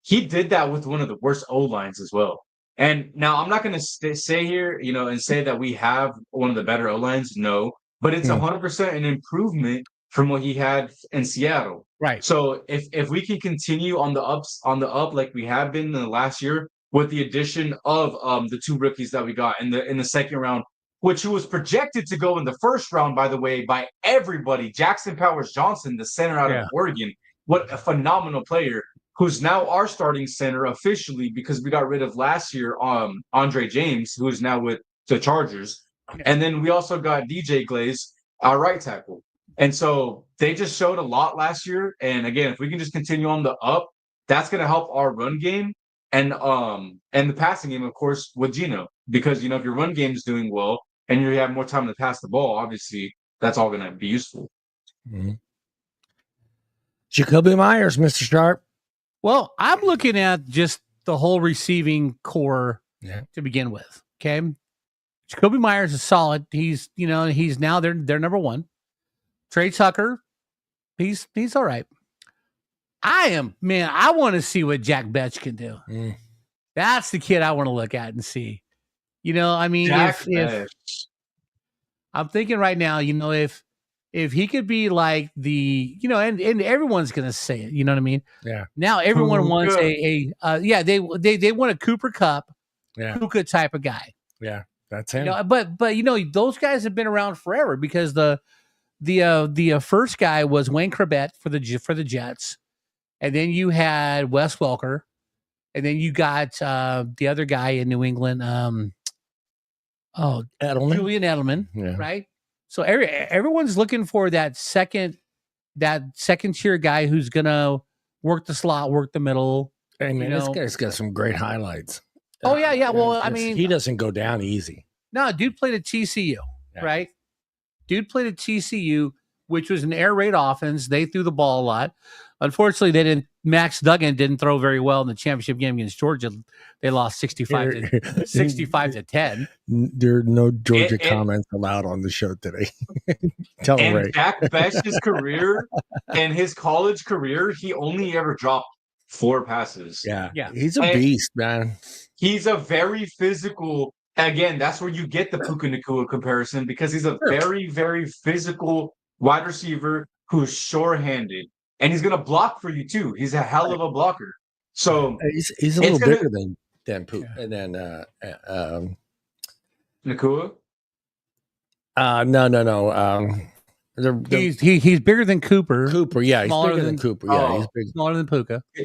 he did that with one of the worst O-lines as well. And now I'm not going to say here, and say that we have one of the better O-lines. No, but it's 100% an improvement from what he had in Seattle. Right. So if we can continue on the up like we have been in the last year with the addition of the 2 rookies that we got in the second round, which was projected to go in the first round, by the way, by everybody. Jackson Powers Johnson, the center out of Oregon. What a phenomenal player, who's now our starting center officially because we got rid of last year Andre James, who is now with the Chargers. And then we also got DJ Glaze, our right tackle. And so they just showed a lot last year. And again, if we can just continue on the up, that's going to help our run game and the passing game, of course, with Geno. Because, if your run game is doing well, and you have more time to pass the ball, obviously, that's all going to be useful. Mm-hmm. Jacoby Myers, Mr. Sharp. Well, I'm looking at just the whole receiving core to begin with. Okay. Jacoby Myers is solid. He's now their number one. Trey Tucker, he's all right. I want to see what Jack Betch can do. That's the kid I want to look at and see. You know, I mean, Jack if I'm thinking right now, you know, if he could be like the, you know, and everyone's gonna say it, you know what I mean? Yeah. Now everyone wants Puka. yeah, they want a Cooper Cup, Yeah. Puka type of guy. Yeah. That's You him. know, but you know, those guys have been around forever because the first guy was Wayne Corbett for the Jets, and then you had Wes Welker, and then you got the other guy in New England, Edelman. Julian Edelman, Yeah. right? So everyone's looking for that second tier guy who's gonna work the slot, work the middle. Hey, man, You this know, guy's got some great highlights. oh yeah. Well, I Just- mean, he doesn't go down easy. no, dude played at TCU, Yeah. right? Dude played at TCU, which was an air raid offense. They threw the ball a lot. Unfortunately, they didn't. Max Duggan didn't throw very well in the championship game against Georgia. They lost 65 to 10. There are no Georgia And- comments allowed on the show today. Tell him, And Ray. Jack Bech's career and his college career, he only ever dropped 4 passes. Yeah. Yeah. He's a And- beast, man. He's a very physical. Again, that's where you get the Puka Nacua comparison because he's a very, very physical wide receiver who's sure-handed, and he's going to block for you too. He's a hell of a blocker. So He's a little It's gonna- bigger than Poop. And then Nacua, no. He's bigger than Cooper. Cooper, yeah, he's Smaller bigger than than- Cooper. Yeah, Oh. he's big. Smaller than Puka. Yeah.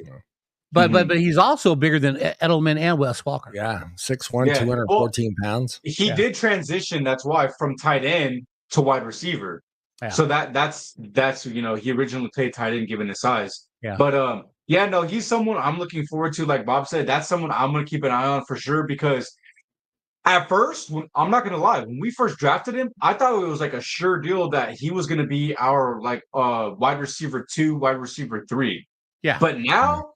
But Mhm. but he's also bigger than Edelman and Wes Walker. Yeah, 6'1", Yeah. 214 pounds. he Yeah. did transition. That's why from tight end to wide receiver. Yeah. So that's you know he originally played tight end given his size. Yeah. But yeah, no, he's someone I'm looking forward to. Like Bob said, that's someone I'm going to keep an eye on for sure because. At first, I'm not gonna lie. When we first drafted him, I thought it was like a sure deal that he was gonna be our like wide receiver 2, wide receiver 3. Yeah. But now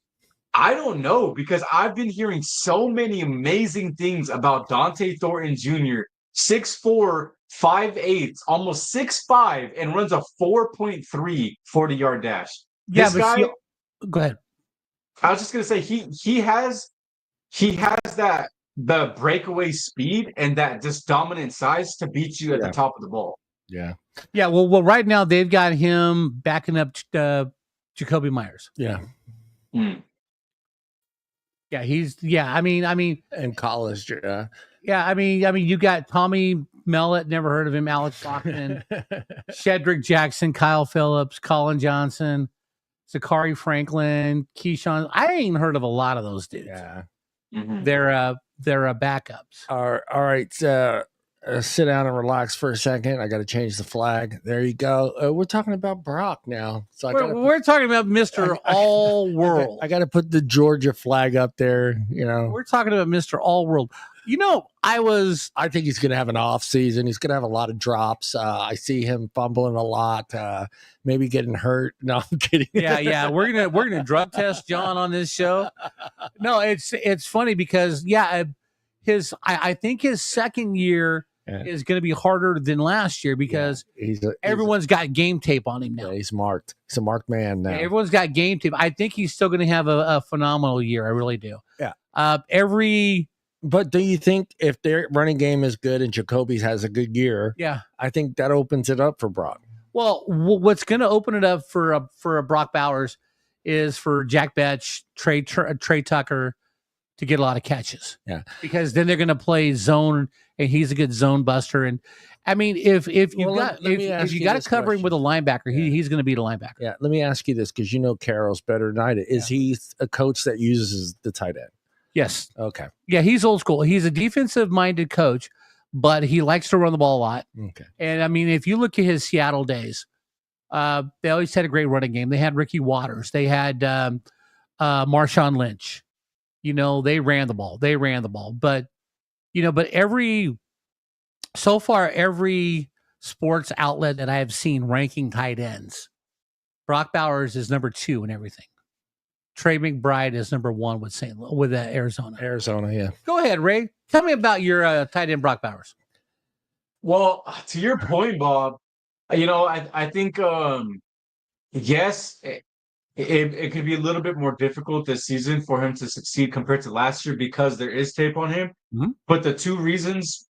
I don't know because I've been hearing so many amazing things about Dante Thornton Jr. 6'4", 5'8", almost 6'5", and runs a 4.3 40-yard dash. Yeah, This but guy, go ahead. I was just gonna say he has that the breakaway speed and that just dominant size to beat you at the top of the ball. Yeah, Yeah, well, right now they've got him backing up Jacoby Myers. yeah. Mm. Yeah, I mean, And college, yeah, I mean, you got Tommy Mellett, never heard of him, Alex Bachman, Shedrick Jackson, Kyle Phillips, Colin Johnson, Zachary Franklin, Keyshawn. I ain't heard of a lot of those dudes. yeah. Mhm. They're backups. All right. Sit down and relax for a second. I got to change the flag. There you go. We're talking about Brock now. So We're talking about Mr. All World. I got to put the Georgia flag up there. You know, We're talking about Mr. All World. You know, I think he's going to have an off season. He's going to have a lot of drops. I see him fumbling a lot. Maybe getting hurt. No, I'm kidding. yeah. We're gonna drug test John on this show. No, it's funny because I think his second year is going to be harder than last year because everyone's got game tape on him now. Yeah, he's marked. He's a marked man now. Yeah, everyone's got game tape. I think he's still going to have a phenomenal year. I really do. Yeah. But do you think if their running game is good and Jacoby's has a good year, I think that opens it up for Brock. Well, what's going to open it up for Brock Bowers is for Jack Betch, Trey Tucker to get a lot of catches. Yeah, because then they're going to play zone, and he's a good zone buster. And I mean, if you got to cover him with a linebacker, he's going to beat a linebacker. Yeah, let me ask you this because you know Carroll's better than I do. Is he a coach that uses the tight end? Yes. Okay. Yeah, he's old school. He's a defensive-minded coach, but he likes to run the ball a lot. Okay. And I mean, if you look at his Seattle days, they always had a great running game. They had Ricky Waters. They had Marshawn Lynch. You know, they ran the ball. But, you know, every sports outlet that I have seen ranking tight ends, Brock Bowers is number 2 in everything. Trey McBride is number 1 with Arizona. Arizona, yeah. Go ahead, Ray. Tell me about your tight end, Brock Bowers. Well, to your point, Bob, you know, I think yes, it could be a little bit more difficult this season for him to succeed compared to last year because there is tape on him. Mhm. But the two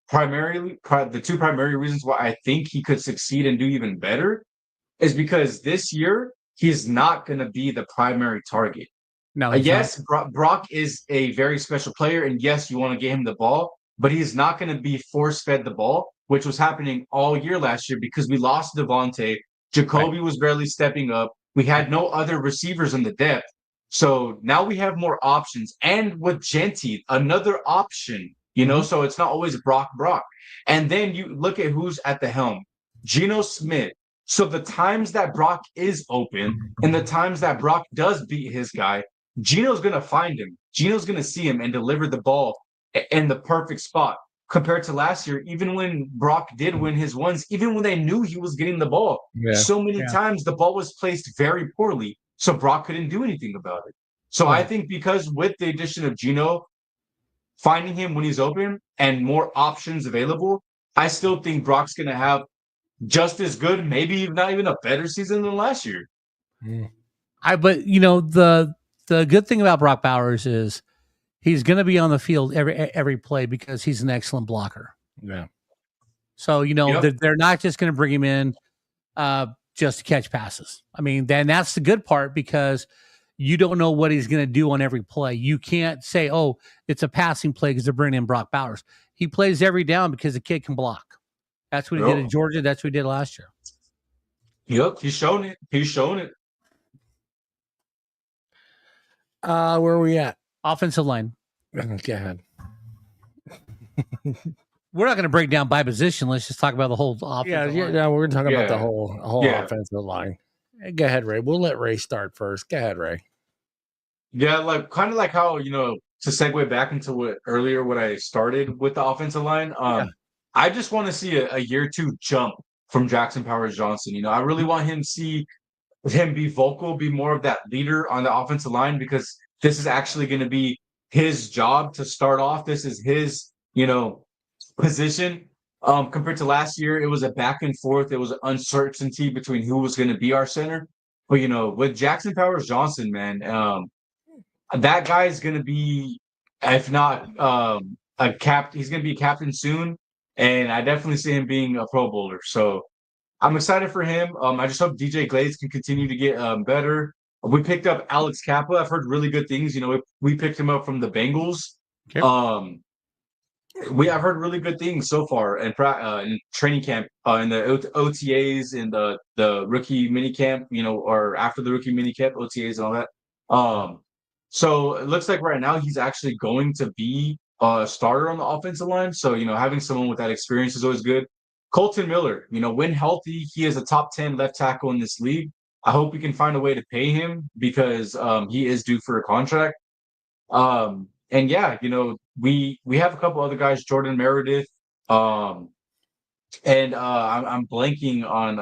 primary reasons why I think he could succeed and do even better is because this year he's not going to be the primary target. No, he's not. Yes, Brock is a very special player, and yes, you want to get him the ball, but he's not going to be force-fed the ball, which was happening all year last year because we lost Devontae. Jacoby was barely stepping up. We had no other receivers in the depth. So now we have more options. And with Genty, another option, so it's not always Brock. And then you look at who's at the helm. Geno Smith. So the times that Brock is open and the times that Brock does beat his guy, Geno's going to find him. Geno's going to see him and deliver the ball in the perfect spot. Compared to last year, even when Brock did win his ones, even when they knew he was getting the ball, so many times the ball was placed very poorly, so Brock couldn't do anything about it. So I think because with the addition of Geno, finding him when he's open and more options available, I still think Brock's going to have just as good, maybe not even a better season than last year. But the good thing about Brock Bowers is he's going to be on the field every play because he's an excellent blocker. Yeah. So they're not just going to bring him in just to catch passes. I mean, then that's the good part because you don't know what he's going to do on every play. You can't say, "Oh, it's a passing play" because they're bringing in Brock Bowers. He plays every down because the kid can block. That's what he did in Georgia. That's what he did last year. Yep, he's shown it. Where are we at? Offensive line. Go ahead. We're not going to break down by position. Let's just talk about the whole offensive line. No, we're going to talk about the whole offensive line. Go ahead, Ray. We'll let Ray start first. Go ahead, Ray. Yeah, kind of like how, to segue back into what I started with the offensive line. I just want to see a year two jump from Jackson Powers Johnson. I really want him to see him be vocal, be more of that leader on the offensive line because this is actually going to be his job to start off. This is his, position. Compared to last year, it was a back and forth. It was an uncertainty between who was going to be our center. But, with Jackson Powers Johnson, man, that guy's going to be, if not he's going to be a captain soon. And I definitely see him being a Pro Bowler. So I'm excited for him. I just hope DJ Glades can continue to get better. We picked up Alex Kappa. I've heard really good things. We picked him up from the Bengals. Okay. I've heard really good things so far in training camp, in the OTAs, in the rookie mini camp, or after the rookie mini camp, OTAs and all that. So it looks like right now he's actually going to be a starter on the offensive line. So, having someone with that experience is always good. Colton Miller, when healthy, he is a top 10 left tackle in this league. I hope we can find a way to pay him because he is due for a contract. And yeah, we have a couple other guys, Jordan Meredith, and I'm blanking on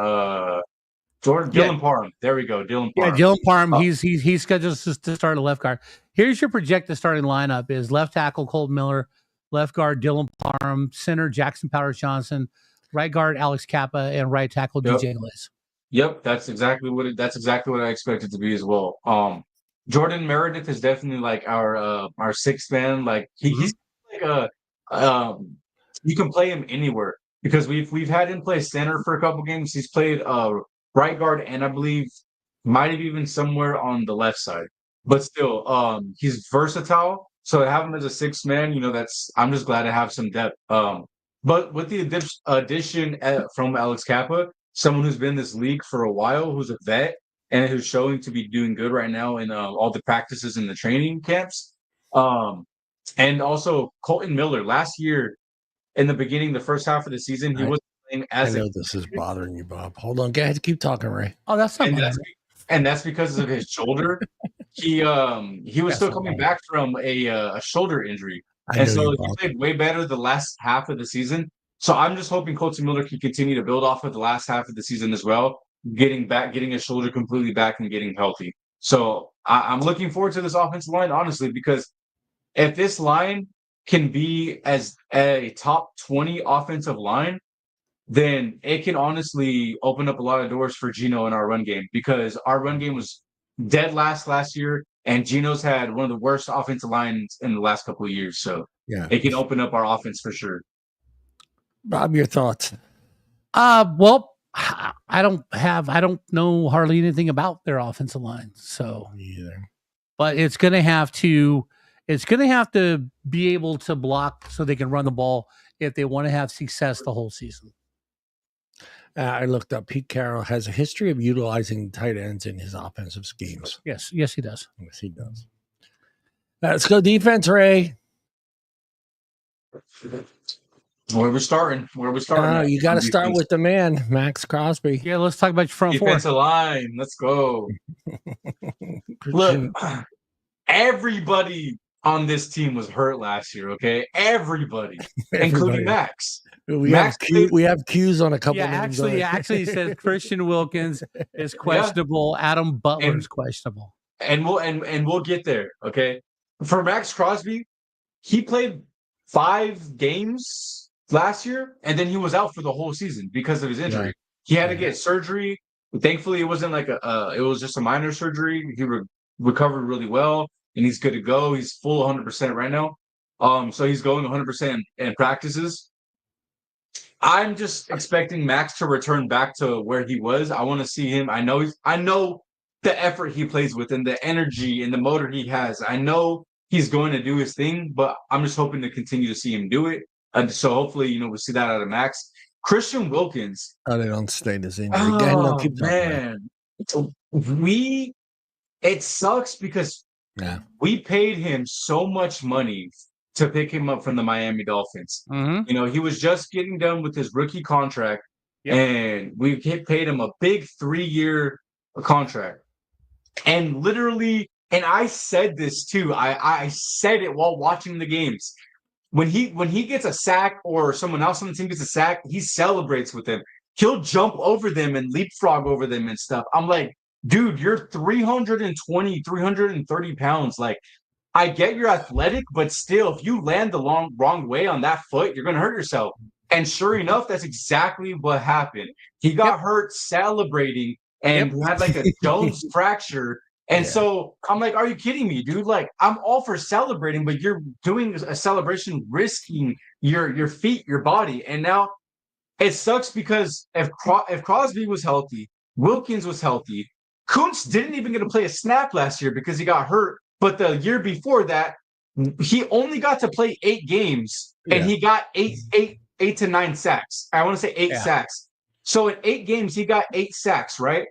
Dylan Parham. There we go, Dylan Parham. Yeah, Dylan Parham. He's scheduled to start a left guard. Here's your projected starting lineup: is left tackle Colton Miller, left guard Dylan Parham, center Jackson Powers Johnson, right guard Alex Kappa, and right tackle DJ Glades. Yep, that's exactly what I expected to be as well. Jordan Meredith is definitely like our sixth man. Like he's like you can play him anywhere because we've had him play center for a couple games. He's played right guard and I believe might have even somewhere on the left side. But still, he's versatile. So to have him as a sixth man, I'm just glad to have some depth. But with the addition from Alex Kappa, someone who's been in this league for a while, who's a vet, and who's showing to be doing good right now in all the practices and the training camps. And also Colton Miller. Last year, in the beginning, the first half of the season, he was playing as I know this is bothering you, Bob. Hold on. Go ahead. Keep talking, Ray. Oh, that's not and that's because of his shoulder. He was still coming back from a shoulder injury. And so he played way better the last half of the season. So I'm just hoping Colton Miller can continue to build off of the last half of the season as well, getting his shoulder completely back and getting healthy. So I'm looking forward to this offensive line, honestly, because if this line can be as a top 20 offensive line, then it can honestly open up a lot of doors for Geno in our run game because our run game was dead last year, and Geno's had one of the worst offensive lines in the last couple of years. So Yeah. it can open up our offense for sure. Bob, your thoughts? Well, I don't know hardly anything about their offensive line. So, Me either. but it's going to have to be able to block so they can run the ball if they want to have success the whole season. I looked up. Pete Carroll has a history of utilizing tight ends in his offensive schemes. Yes, he does. Yes, he does. Let's go defense, Ray. Where we starting? You got to start with the man, Max Crosby. Yeah, let's talk about your front four. defensive line. Let's go. Look, everybody on this team was hurt last year. Okay, everybody. Including Max. We have cues on a couple. Yeah, actually, it says Christian Wilkins is questionable. Yeah. Adam Butler is questionable, and we'll get there. Okay, for Max Crosby, he played 5 games last year, and then he was out for the whole season because of his injury. Right. He had to get surgery. Thankfully, it wasn't like it was just a minor surgery. He recovered really well, and he's good to go. He's full 100% right now. So he's going 100% in practices. I'm just expecting Max to return back to where he was. I want to see him. I know the effort he plays with and the energy and the motor he has. I know he's going to do his thing, but I'm just hoping to continue to see him do it. And so hopefully, we'll see that out of Max. Christian Wilkins. Oh, they don't stay the same. Oh, man. It sucks because we paid him so much money to pick him up from the Miami Dolphins. Mm-hmm. He was just getting done with his rookie contract, and we paid him a big 3-year contract. And literally, and I said this too, I said it while watching the games. When he gets a sack or someone else on the team gets a sack, he celebrates with them. He'll jump over them and leapfrog over them and stuff. I'm like, dude, you're 320, 330 pounds. Like, I get you're athletic, but still, if you land the wrong way on that foot, you're going to hurt yourself. And sure enough, that's exactly what happened. He got hurt celebrating and had like a Jones fracture. And so I'm like, are you kidding me, dude? Like, I'm all for celebrating, but you're doing a celebration risking your feet, your body. And now it sucks because if Crosby was healthy, Wilkins was healthy, Kuntz didn't even get to play a snap last year because he got hurt. But the year before that, he only got to play 8 games, and he got 8 to 9 sacks. I want to say 8 sacks. So in 8 games, he got 8 sacks, right?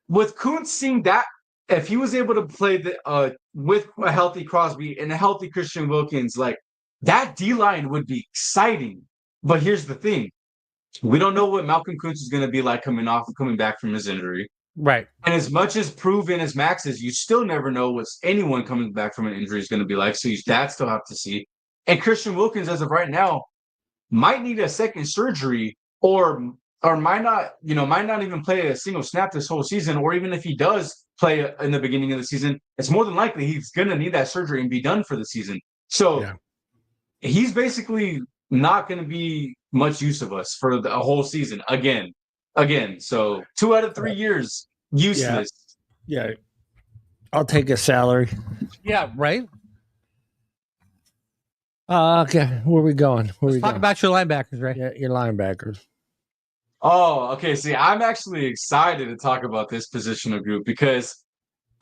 With Kuntz seeing that, if he was able to play with a healthy Crosby and a healthy Christian Wilkins, like that D-line would be exciting. But here's the thing. We don't know what Malcolm Kuntz is going to be like coming back from his injury. Right. And as much as proven as Max is, you still never know what anyone coming back from an injury is going to be like. So that still have to see. And Christian Wilkins, as of right now, might need a second surgery or might not even play a single snap this whole season. Or even if he does play in the beginning of the season, it's more than likely he's going to need that surgery and be done for the season. So he's basically not going to be much use of us for a whole season again. So 2 out of 3 years, useless. Yeah. I'll take a salary. Yeah, right. Okay, where are we going? Let's talk about your linebackers, right? Yeah, your linebackers. Oh, okay. See, I'm actually excited to talk about this positional group because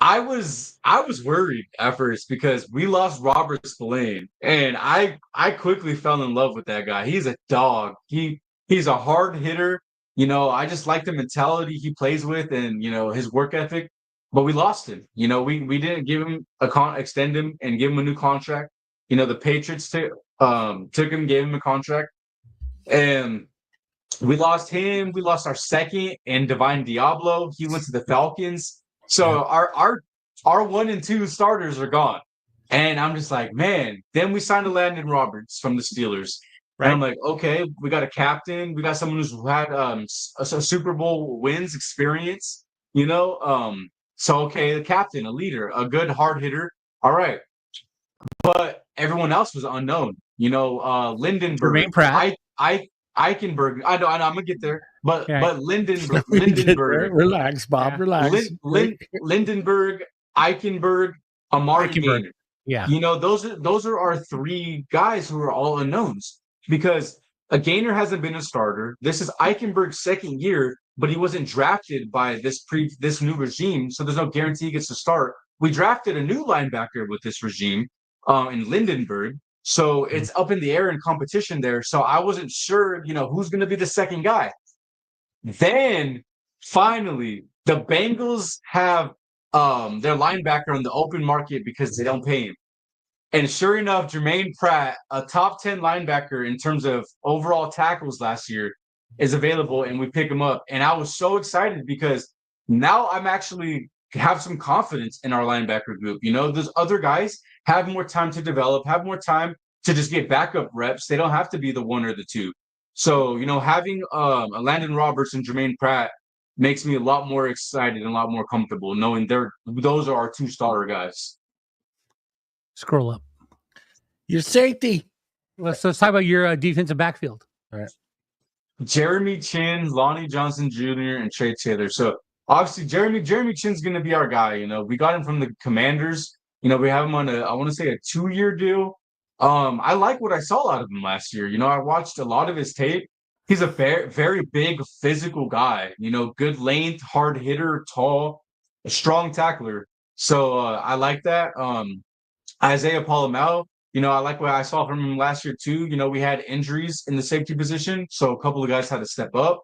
I was worried at first because we lost Robert Spillane, and I quickly fell in love with that guy. He's a dog. He's a hard hitter. I just like the mentality he plays with and, his work ethic, but we lost him. We didn't give him extend him and give him a new contract. The Patriots took him, gave him a contract, and we lost him. We lost our second and Divine Diablo. He went to the Falcons. So our 1 and 2 starters are gone. And I'm just like, man, then we signed a Landon Roberts from the Steelers. Right. And I'm like, okay, we got a captain. We got someone who's had a Super Bowl wins experience, So, okay, the captain, a leader, a good hard hitter. All right. But everyone else was unknown. Lindenberg. Pratt. Eichenberg. I know, I'm going to get there. But Lindenberg. Relax, Bob. Relax. Lindenberg, Eichenberg, Amari Eichenberg. Gaynor. Yeah. You know, those are our three guys who are all unknowns because a Gaynor hasn't been a starter. This is Eichenberg's second year, but he wasn't drafted by this new regime, so there's no guarantee he gets to start. We drafted a new linebacker with this regime in Lindenberg, so it's up in the air in competition there. So I wasn't sure, who's going to be the second guy. Then finally, the Bengals have their linebacker on the open market because they don't pay him. And sure enough, Jermaine Pratt, a top 10 linebacker in terms of overall tackles last year, is available, and we pick him up. And I was so excited because now I'm actually have some confidence in our linebacker group. Those other guys have more time to develop, have more time to just get backup reps. They don't have to be the one or the two. So, having a Landon Roberts and Jermaine Pratt makes me a lot more excited and a lot more comfortable knowing those are our two starter guys. Scroll up. Your safety. Let's talk about your defensive backfield. All right. Jeremy Chin, Lonnie Johnson Jr., and Trey Taylor. So obviously Jeremy Chin's going to be our guy. We got him from the Commanders. We have him on I want to say a 2-year deal. I like what I saw out of him last year. I watched a lot of his tape. He's a very, very big physical guy. Good length, hard hitter, tall, a strong tackler. So I like that. Isaiah Polamau, I like what I saw from him last year too. We had injuries in the safety position, so a couple of guys had to step up.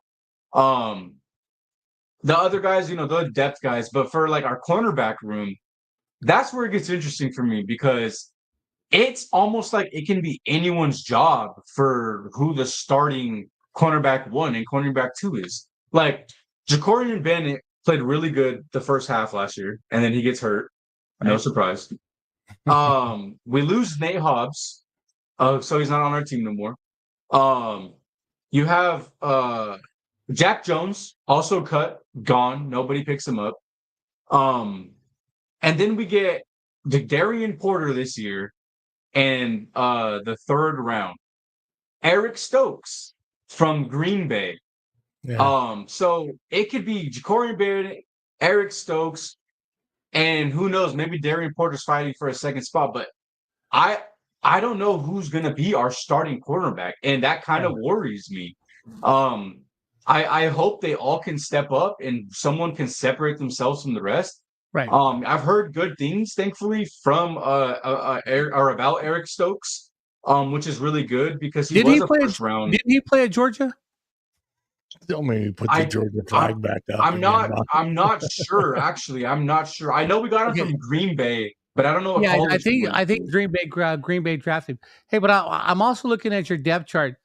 The other guys, the depth guys, but for like our cornerback room, that's where it gets interesting for me because it's almost like it can be anyone's job for who the starting cornerback 1 and cornerback 2 is. Like Jacorian Bennett played really good the first half last year, and then he gets hurt. No surprise. We lose Nate Hobbs, so he's not on our team no more. You have Jack Jones, also cut, gone. Nobody picks him up. And then we get Darian Porter this year, and the third round, Eric Stokes from Green Bay. Yeah. So it could be Jacorian Bennett, Eric Stokes, and who knows, maybe Darian Porter's fighting for a second spot, but I don't know who's going to be our starting quarterback, and that kind of worries me. I hope they all can step up and someone can separate themselves from the rest. Right. I've heard good things, thankfully, from about Eric Stokes, which is really good because he was a first round. Didn't he play at Georgia? Don't make me put the Georgia flag back up. I'm not sure. Actually, I'm not sure. I know we got him from Green Bay, but I don't know. Yeah, I think Green Bay drafted him. Hey, but I'm also looking at your depth chart.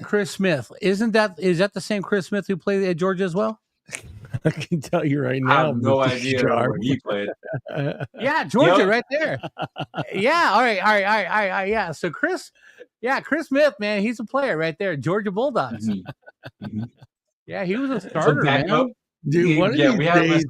Chris Smith, is that the same Chris Smith who played at Georgia as well? I can tell you right now. I have no idea where he played. Yeah, Georgia, right there. Yeah, all right. Yeah, so Chris Smith, man, he's a player right there. Georgia Bulldogs. Mm-hmm. Yeah, he was a starter, man. Dude, one of these we have days,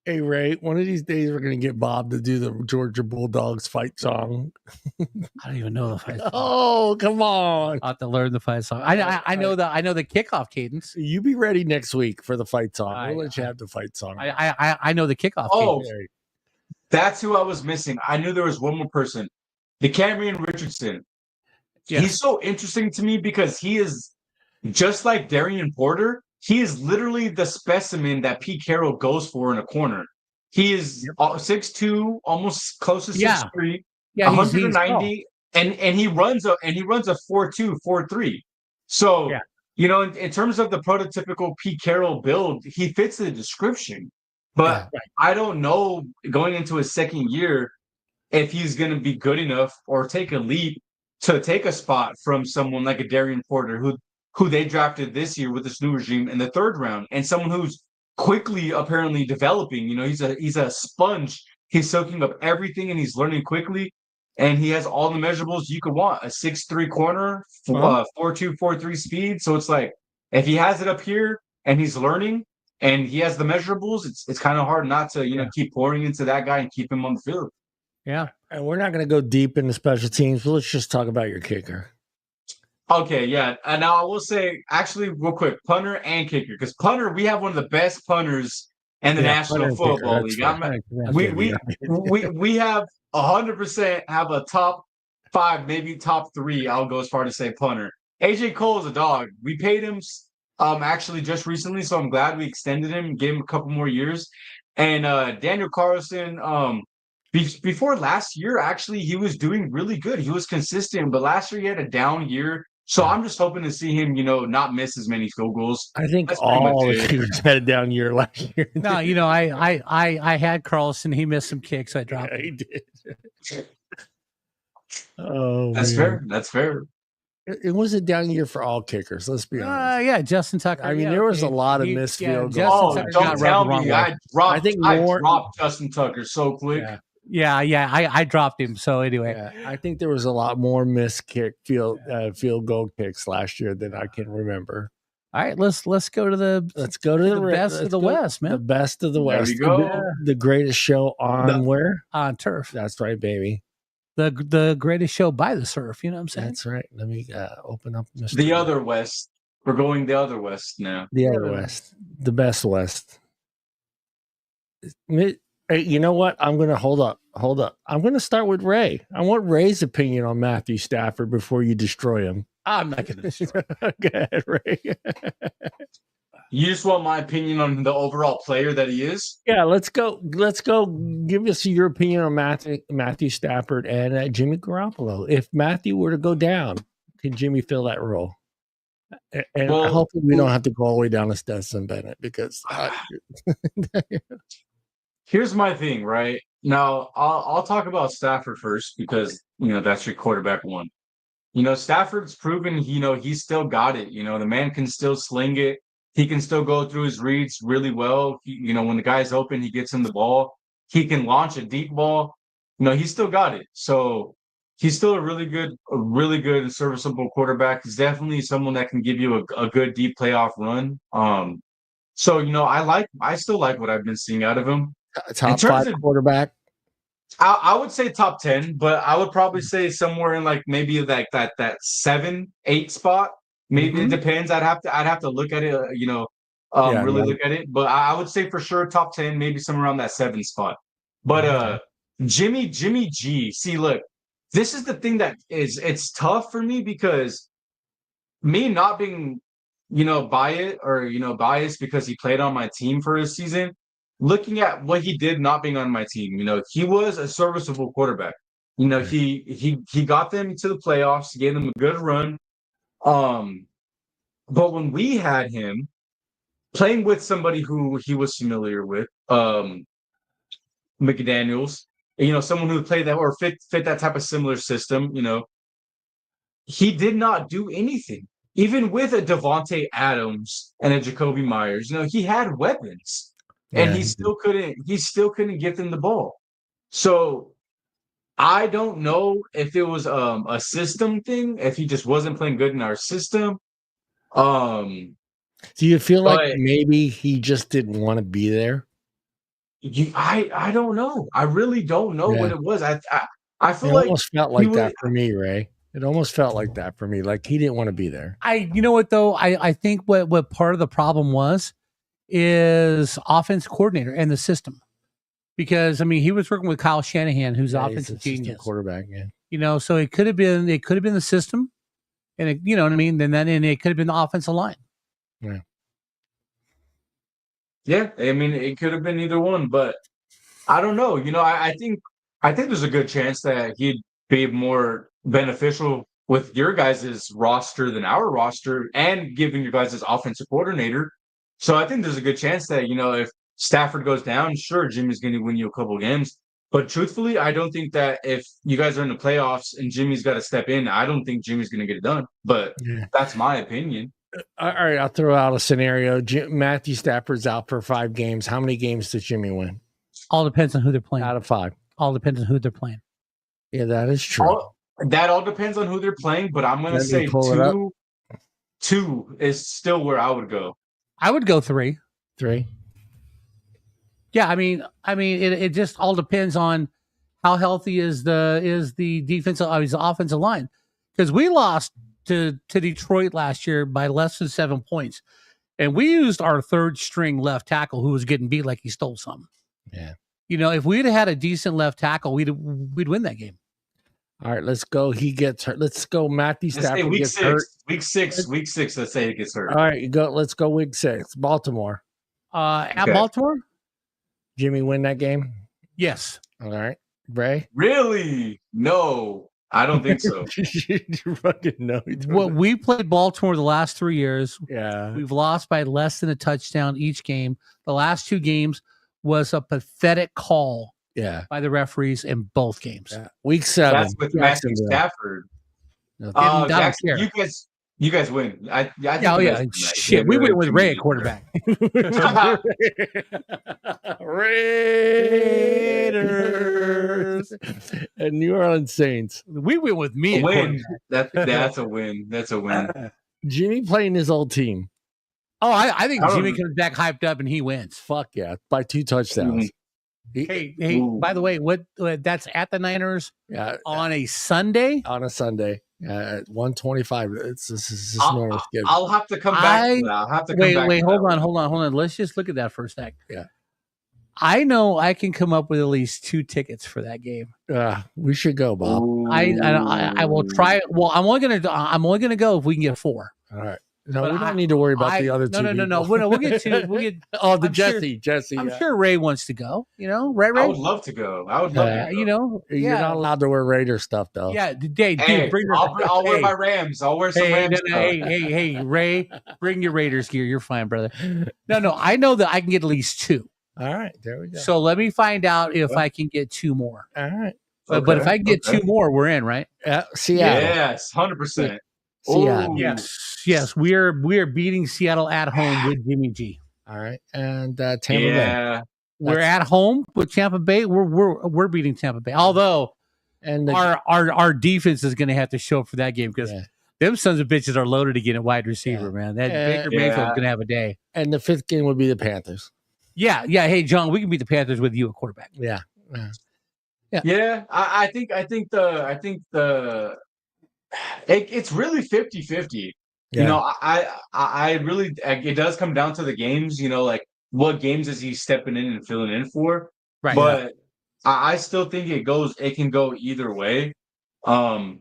hey, Ray, one of these days we're going to get Bob to do the Georgia Bulldogs fight song. I don't even know the fight song. Oh, come on. I'll have to learn the fight song. I know the kickoff cadence. You be ready next week for the fight song. We'll let you have the fight song. I know the kickoff cadence. That's who I was missing. I knew there was one more person. The Cameron Richardson. Yeah. He's so interesting to me because he is just like Darian Porter. He is literally the specimen that Pete Carroll goes for in a corner. He is 6'2", almost close to 6'3", 190, and he runs a 4'2", 4'3". So in terms of the prototypical Pete Carroll build, he fits the description. But I don't know going into his second year if he's going to be good enough or take a leap to take a spot from someone like a Darian Porter who they drafted this year with this new regime in the third round, and someone who's quickly apparently developing. He's a sponge. He's soaking up everything and he's learning quickly. And he has all the measurables you could want: a 6'3" corner, 4'2", 4'3" speed. So it's like if he has it up here and he's learning and he has the measurables, it's kind of hard not to keep pouring into that guy and keep him on the field. Yeah, and we're not going to go deep into special teams, but let's just talk about your kicker. Okay, yeah. And now I will say, actually, real quick, punter and kicker. Because punter, we have one of the best punters and the Yeah, National punter and kicker, Football that's League. right. We have 100% have a top 5, maybe top 3. I'll go as far to say punter. AJ Cole is a dog. We paid him actually just recently, so I'm glad we extended him, gave him a couple more years. And Daniel Carlson, before last year, actually, he was doing really good. He was consistent, but last year he had a down year. So I'm just hoping to see him, not miss as many field goals. I think That's pretty much all the it. kickers had a down year last year. No, I had Carlson. He missed some kicks. I dropped Yeah, him. he did. Oh, That's man. fair. That's fair. It was a down year for all kickers. Let's be honest. Yeah, Justin Tucker. I mean, yeah, there was a okay. lot of missed field goals. Justin Oh, Tucker don't got tell rubbed the wrong me way. I think dropped Justin Tucker so quick. Yeah. Yeah, I dropped him. So anyway, Yeah, I think there was a lot more missed field goal kicks last year than I can remember. all right, let's go to the best of the West, man. The best of the There West. we go. The greatest show on where? On turf. That's right, baby. The greatest show by the surf. You know what I'm saying? That's right. Let me open up Mr. The other West. We're going the other West now. The other West. The best West. Hey, you know what? I'm going to hold up. I'm going to start with Ray. I want Ray's opinion on Matthew Stafford before you destroy him. I'm not going to. Go ahead, Ray. You just want my opinion on the overall player that he is? Yeah, let's go. Give us your opinion on Matthew Stafford and Jimmy Garoppolo. If Matthew were to go down, can Jimmy fill that role? And hopefully we don't have to go all the way down to Stetson Bennett because. Here's my thing, right? Now, I'll talk about Stafford first because, that's your quarterback one. Stafford's proven, he's still got it. The man can still sling it. He can still go through his reads really well. When the guy's open, he gets him the ball. He can launch a deep ball. He's still got it. So he's still a really good and serviceable quarterback. He's definitely someone that can give you a good deep playoff run. So I still like what I've been seeing out of him. Top 5 quarterback. I would say top 10, but I would probably say somewhere in maybe that 7, 8 spot. Maybe it depends. I'd have to look at it, really look at it. But I would say for sure top 10, maybe somewhere around that 7 spot. But Jimmy G. See, look, this is the thing that it's tough for me because me not being biased because he played on my team for a season. Looking at what he did not being on my team, he was a serviceable quarterback. He got them to the playoffs, he gave them a good run. But when we had him playing with somebody who he was familiar with, McDaniels, someone who played that or fit that type of similar system, he did not do anything. Even with a Devontae Adams and a Jacoby Myers, he had weapons. And he still couldn't get them the ball. So I don't know if it was a system thing, if he just wasn't playing good in our system. Do you feel like maybe he just didn't want to be there? I don't know. I really don't know what it was. I feel it almost felt like that for me, Ray. It almost felt like that for me. Like he didn't want to be there. You know what though? I think what part of the problem is offense coordinator and the system, because he was working with Kyle Shanahan, who's offensive genius quarterback. Yeah, so it could have been the system, and it could have been the offensive line. Yeah, it could have been either one, but I don't know. I think there's a good chance that he'd be more beneficial with your guys' roster than our roster, and giving your guys' offensive coordinator. So I think there's a good chance that, if Stafford goes down, sure, Jimmy's going to win you a couple games. But truthfully, I don't think that if you guys are in the playoffs and Jimmy's got to step in, I don't think Jimmy's going to get it done. But that's my opinion. All right, I'll throw out a scenario. Matthew Stafford's out for 5 games. How many games does Jimmy win? All depends on who they're playing. Out of 5. All depends on who they're playing. Yeah, that is true. That all depends on who they're playing, but I'm going to say 2 is still where I would go. I would go 3. 3. Yeah, it just all depends on how healthy is the defensive, the offensive line, because we lost to Detroit last year by less than 7 points. And we used our third string left tackle who was getting beat like he stole something. Yeah. If we'd have had a decent left tackle, we'd win that game. All right, let's go. He gets hurt. Let's go. Matthew Stafford week gets 6. hurt. Week 6. Week 6. Let's say he gets hurt. All right, go. Let's go. Week 6. Baltimore. At Baltimore? Jimmy win that game? Yes. All right. Ray? Really? No, I don't think so. You fucking know. Well, we played Baltimore the last 3 years. Yeah. We've lost by less than a touchdown each game. The last 2 games was a pathetic call by the referees in both games. Yeah. Week 7. That's with Matthew Stafford. You guys win. I think Shit, we went with Ray at quarterback. Raiders and New Orleans Saints. We went with me. A win. That's a win. That's a win. Jimmy playing his old team. Oh, I think Jimmy comes back hyped up and he wins. Fuck yeah, by 2 touchdowns. Hey, by the way, what that's at the Niners on a Sunday? On a Sunday. At 125. This is normal schedule. I'll have to come back. I'll have to come back. Wait, hold on. Let's just look at that for a sec. Yeah. I know I can come up with at least 2 tickets for that game. We should go, Bob. I will try. Well, I'm only gonna go if we can get 4. All right. No, we don't need to worry about the other 2. No. We'll get 2. We'll get. Oh, Jesse. I'm sure Ray wants to go. Ray. I would love to go. I would love to go. You're not allowed to wear Raider stuff though. Yeah, dude, I'll wear my Rams. I'll wear some Rams. Hey, Ray, bring your Raiders gear. You're fine, brother. No. I know that I can get at least 2. All right, there we go. So let me find out if I can get 2 more. All right. But if I can get 2 more, we're in, right? Yeah. Seattle. Yes, 100%. Seattle. Yes. We are beating Seattle at home with Jimmy G. All right, and Tampa Bay. We're at home with Tampa Bay. We're beating Tampa Bay. Although, our defense is going to have to show up for that game because them sons of bitches are loaded again at wide receiver, man. That Baker Mayfield's going to have a day. And the 5th game would be the Panthers. Yeah. Hey, John, we can beat the Panthers with you at quarterback. Yeah. I think it's really 50-50. Yeah. I really it does come down to the games. Like what games is he stepping in and filling in for? Right. But I still think it can go either way. But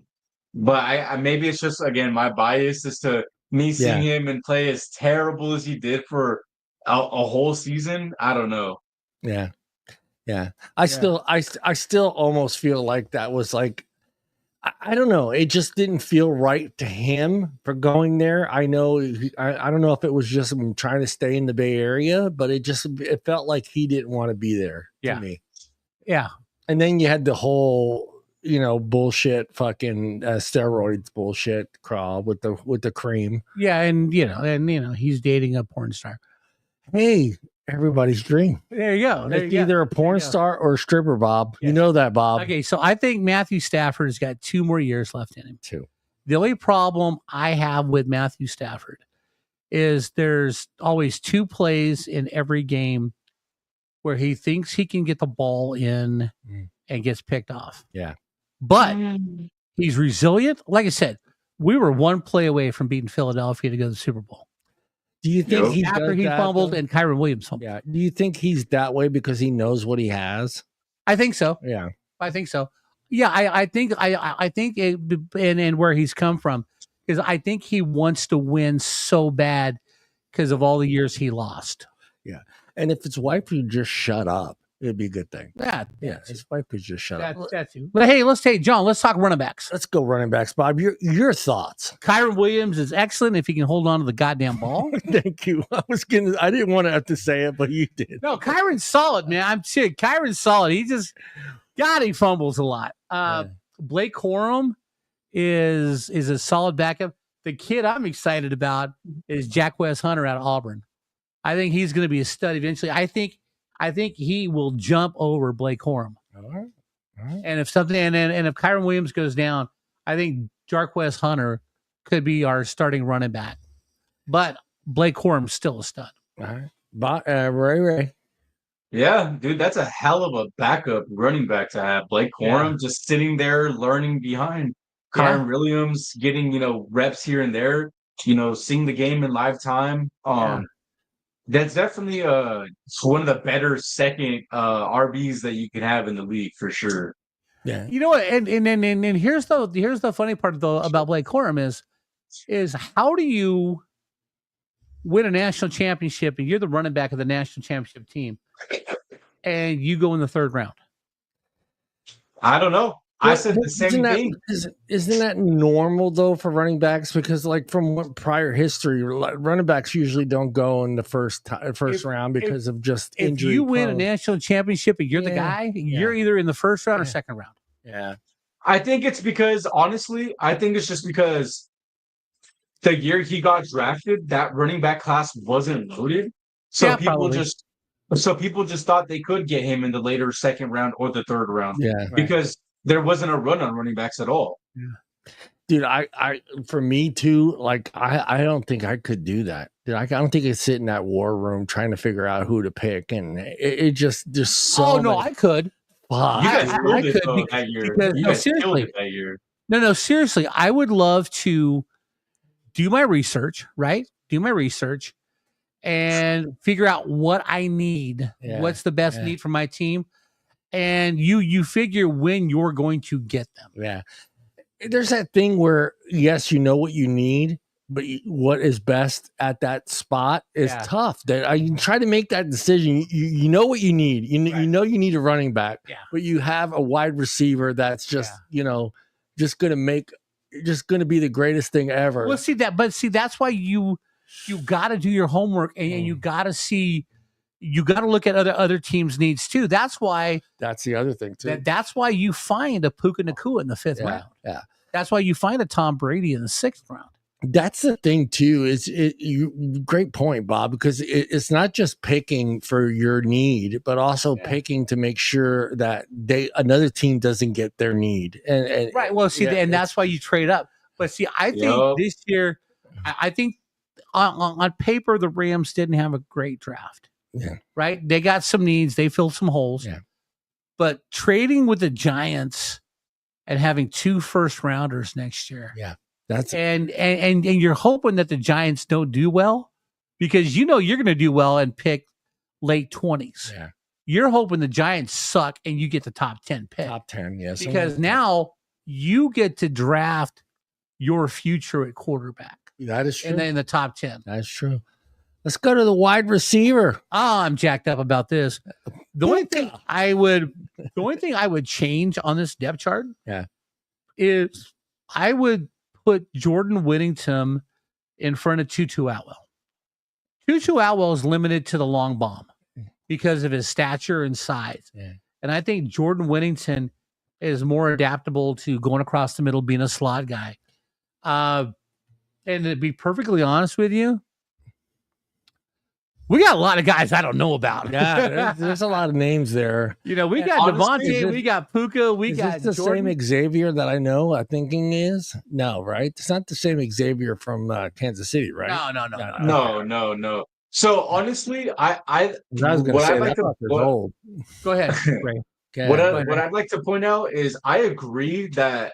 I maybe it's just again my bias is to me seeing him and play as terrible as he did for a whole season. I don't know. Yeah. I still almost feel like that was like, I don't know. It just didn't feel right to him for going there. I know. I don't know if it was just him trying to stay in the Bay Area, but it felt like he didn't want to be there to me. Yeah. And then you had the whole, bullshit fucking steroids bullshit crawl with the cream. Yeah. And he's dating a porn star. Hey, everybody's dream. There you go. It's either a porn star or a stripper, Bob. Yes. You know that, Bob. Okay, so I think Matthew Stafford has got 2 more years left in him. 2. The only problem I have with Matthew Stafford is there's always 2 plays in every game where he thinks he can get the ball in and gets picked off. Yeah. But he's resilient. Like I said, we were 1 play away from beating Philadelphia to go to the Super Bowl. Do you think after he fumbled and Kyron Williams fumbled? Yeah. Do you think he's that way because he knows what he has? I think so. Yeah. I think so. Yeah, I think it, and where he's come from is I think he wants to win so bad because of all the years he lost. Yeah. And if his wife would just shut up, it'd be a good thing. Yeah. His wife could just shut up. That's you. But hey, let's talk running backs. Let's go running backs, Bob. Your thoughts. Kyron Williams is excellent if he can hold on to the goddamn ball. Thank you. I didn't want to have to say it, but you did. No, Kyron's solid, man. I'm serious. Kyron's solid. He fumbles a lot. Blake Corum is a solid backup. The kid I'm excited about is Jack West Hunter out of Auburn. I think he's going to be a stud eventually. I think he will jump over Blake Corum. All right. And if Kyron Williams goes down, I think Jarquez Hunter could be our starting running back. But Blake Corum's still a stud. All right. Ray. Yeah, dude, that's a hell of a backup running back to have. Blake Corum just sitting there learning behind Kyron Williams, getting, reps here and there, seeing the game in live time. That's definitely one of the better second RBs that you can have in the league for sure. Yeah. You know what? And here's the funny part though about Blake Corum is how do you win a national championship and you're the running back of the national championship team and you go in the third round? I don't know. I said the Isn't same that thing. isn't that normal though for running backs? Because like from what prior history, running backs usually don't go in the first round because of just If injury. you win a prone. national championship and you're the Yeah, guy, you're either in the first round or second round. Yeah. I think it's because honestly, I think it's just because the year he got drafted, that running back class wasn't loaded. So Yeah, people probably. just thought they could get him in the later second round or the third round Yeah. because there wasn't a run on running backs at all. Dude, I for me too, like I don't think I could do that. Dude, I don't think I'd sit in that war room trying to figure out who to pick, and it just so. Oh no, I could. Fuck. You guys I killed it could though because- that year. because- You no, guys killed seriously. it that year. No, seriously. I would love to do my research, right? Do my research and figure out what I need. Yeah, What's the best yeah. need for my team? And you figure when you're going to get them. Yeah. There's that thing where yes, you know what you need, but what is best at that spot is Yeah. tough. That I try to make that decision. You know what you need. You Right. know you need a running back, Yeah. but you have a wide receiver that's just just gonna be the greatest thing ever. Well, that's why you got to do your homework and you got to see. You got to look at other teams' needs too. That's why. That's the other thing too. That's why you find a Puka Nacua in the fifth round. Yeah. That's why you find a Tom Brady in the sixth round. That's the thing too. Great point, Bob, because it's not just picking for your need, but also picking to make sure that another team doesn't get their need. And Right. Well, see, and that's why you trade up. But see, I think this year, I think on paper the Rams didn't have a great draft. Yeah. Right. They got some needs. They filled some holes. Yeah. But trading with the Giants and having 2 first rounders next year. Yeah. That's and you're hoping that the Giants don't do well because you're going to do well and pick late 20s. Yeah. You're hoping the Giants suck and you get the top 10 pick. Top 10, yes. Because now you get to draft your future at quarterback. That is true. And then in the top 10. That's true. Let's go to the wide receiver. Oh, I'm jacked up about this. The only thing I would change on this depth chart is I would put Jordan Whittington in front of Tutu Atwell. Tutu Atwell is limited to the long bomb because of his stature and size. Yeah. And I think Jordan Whittington is more adaptable to going across the middle, being a slot guy. And to be perfectly honest with you, we got a lot of guys I don't know about. Yeah, there's a lot of names there. We got honestly, Devontae, we got Puka, we Is got this the Jordan. same Xavier that I know? I thinking is no, right? It's not the same Xavier from Kansas City, right? No. So honestly, I was going to say that old. Go ahead. Ray. What I'd like to point out is I agree that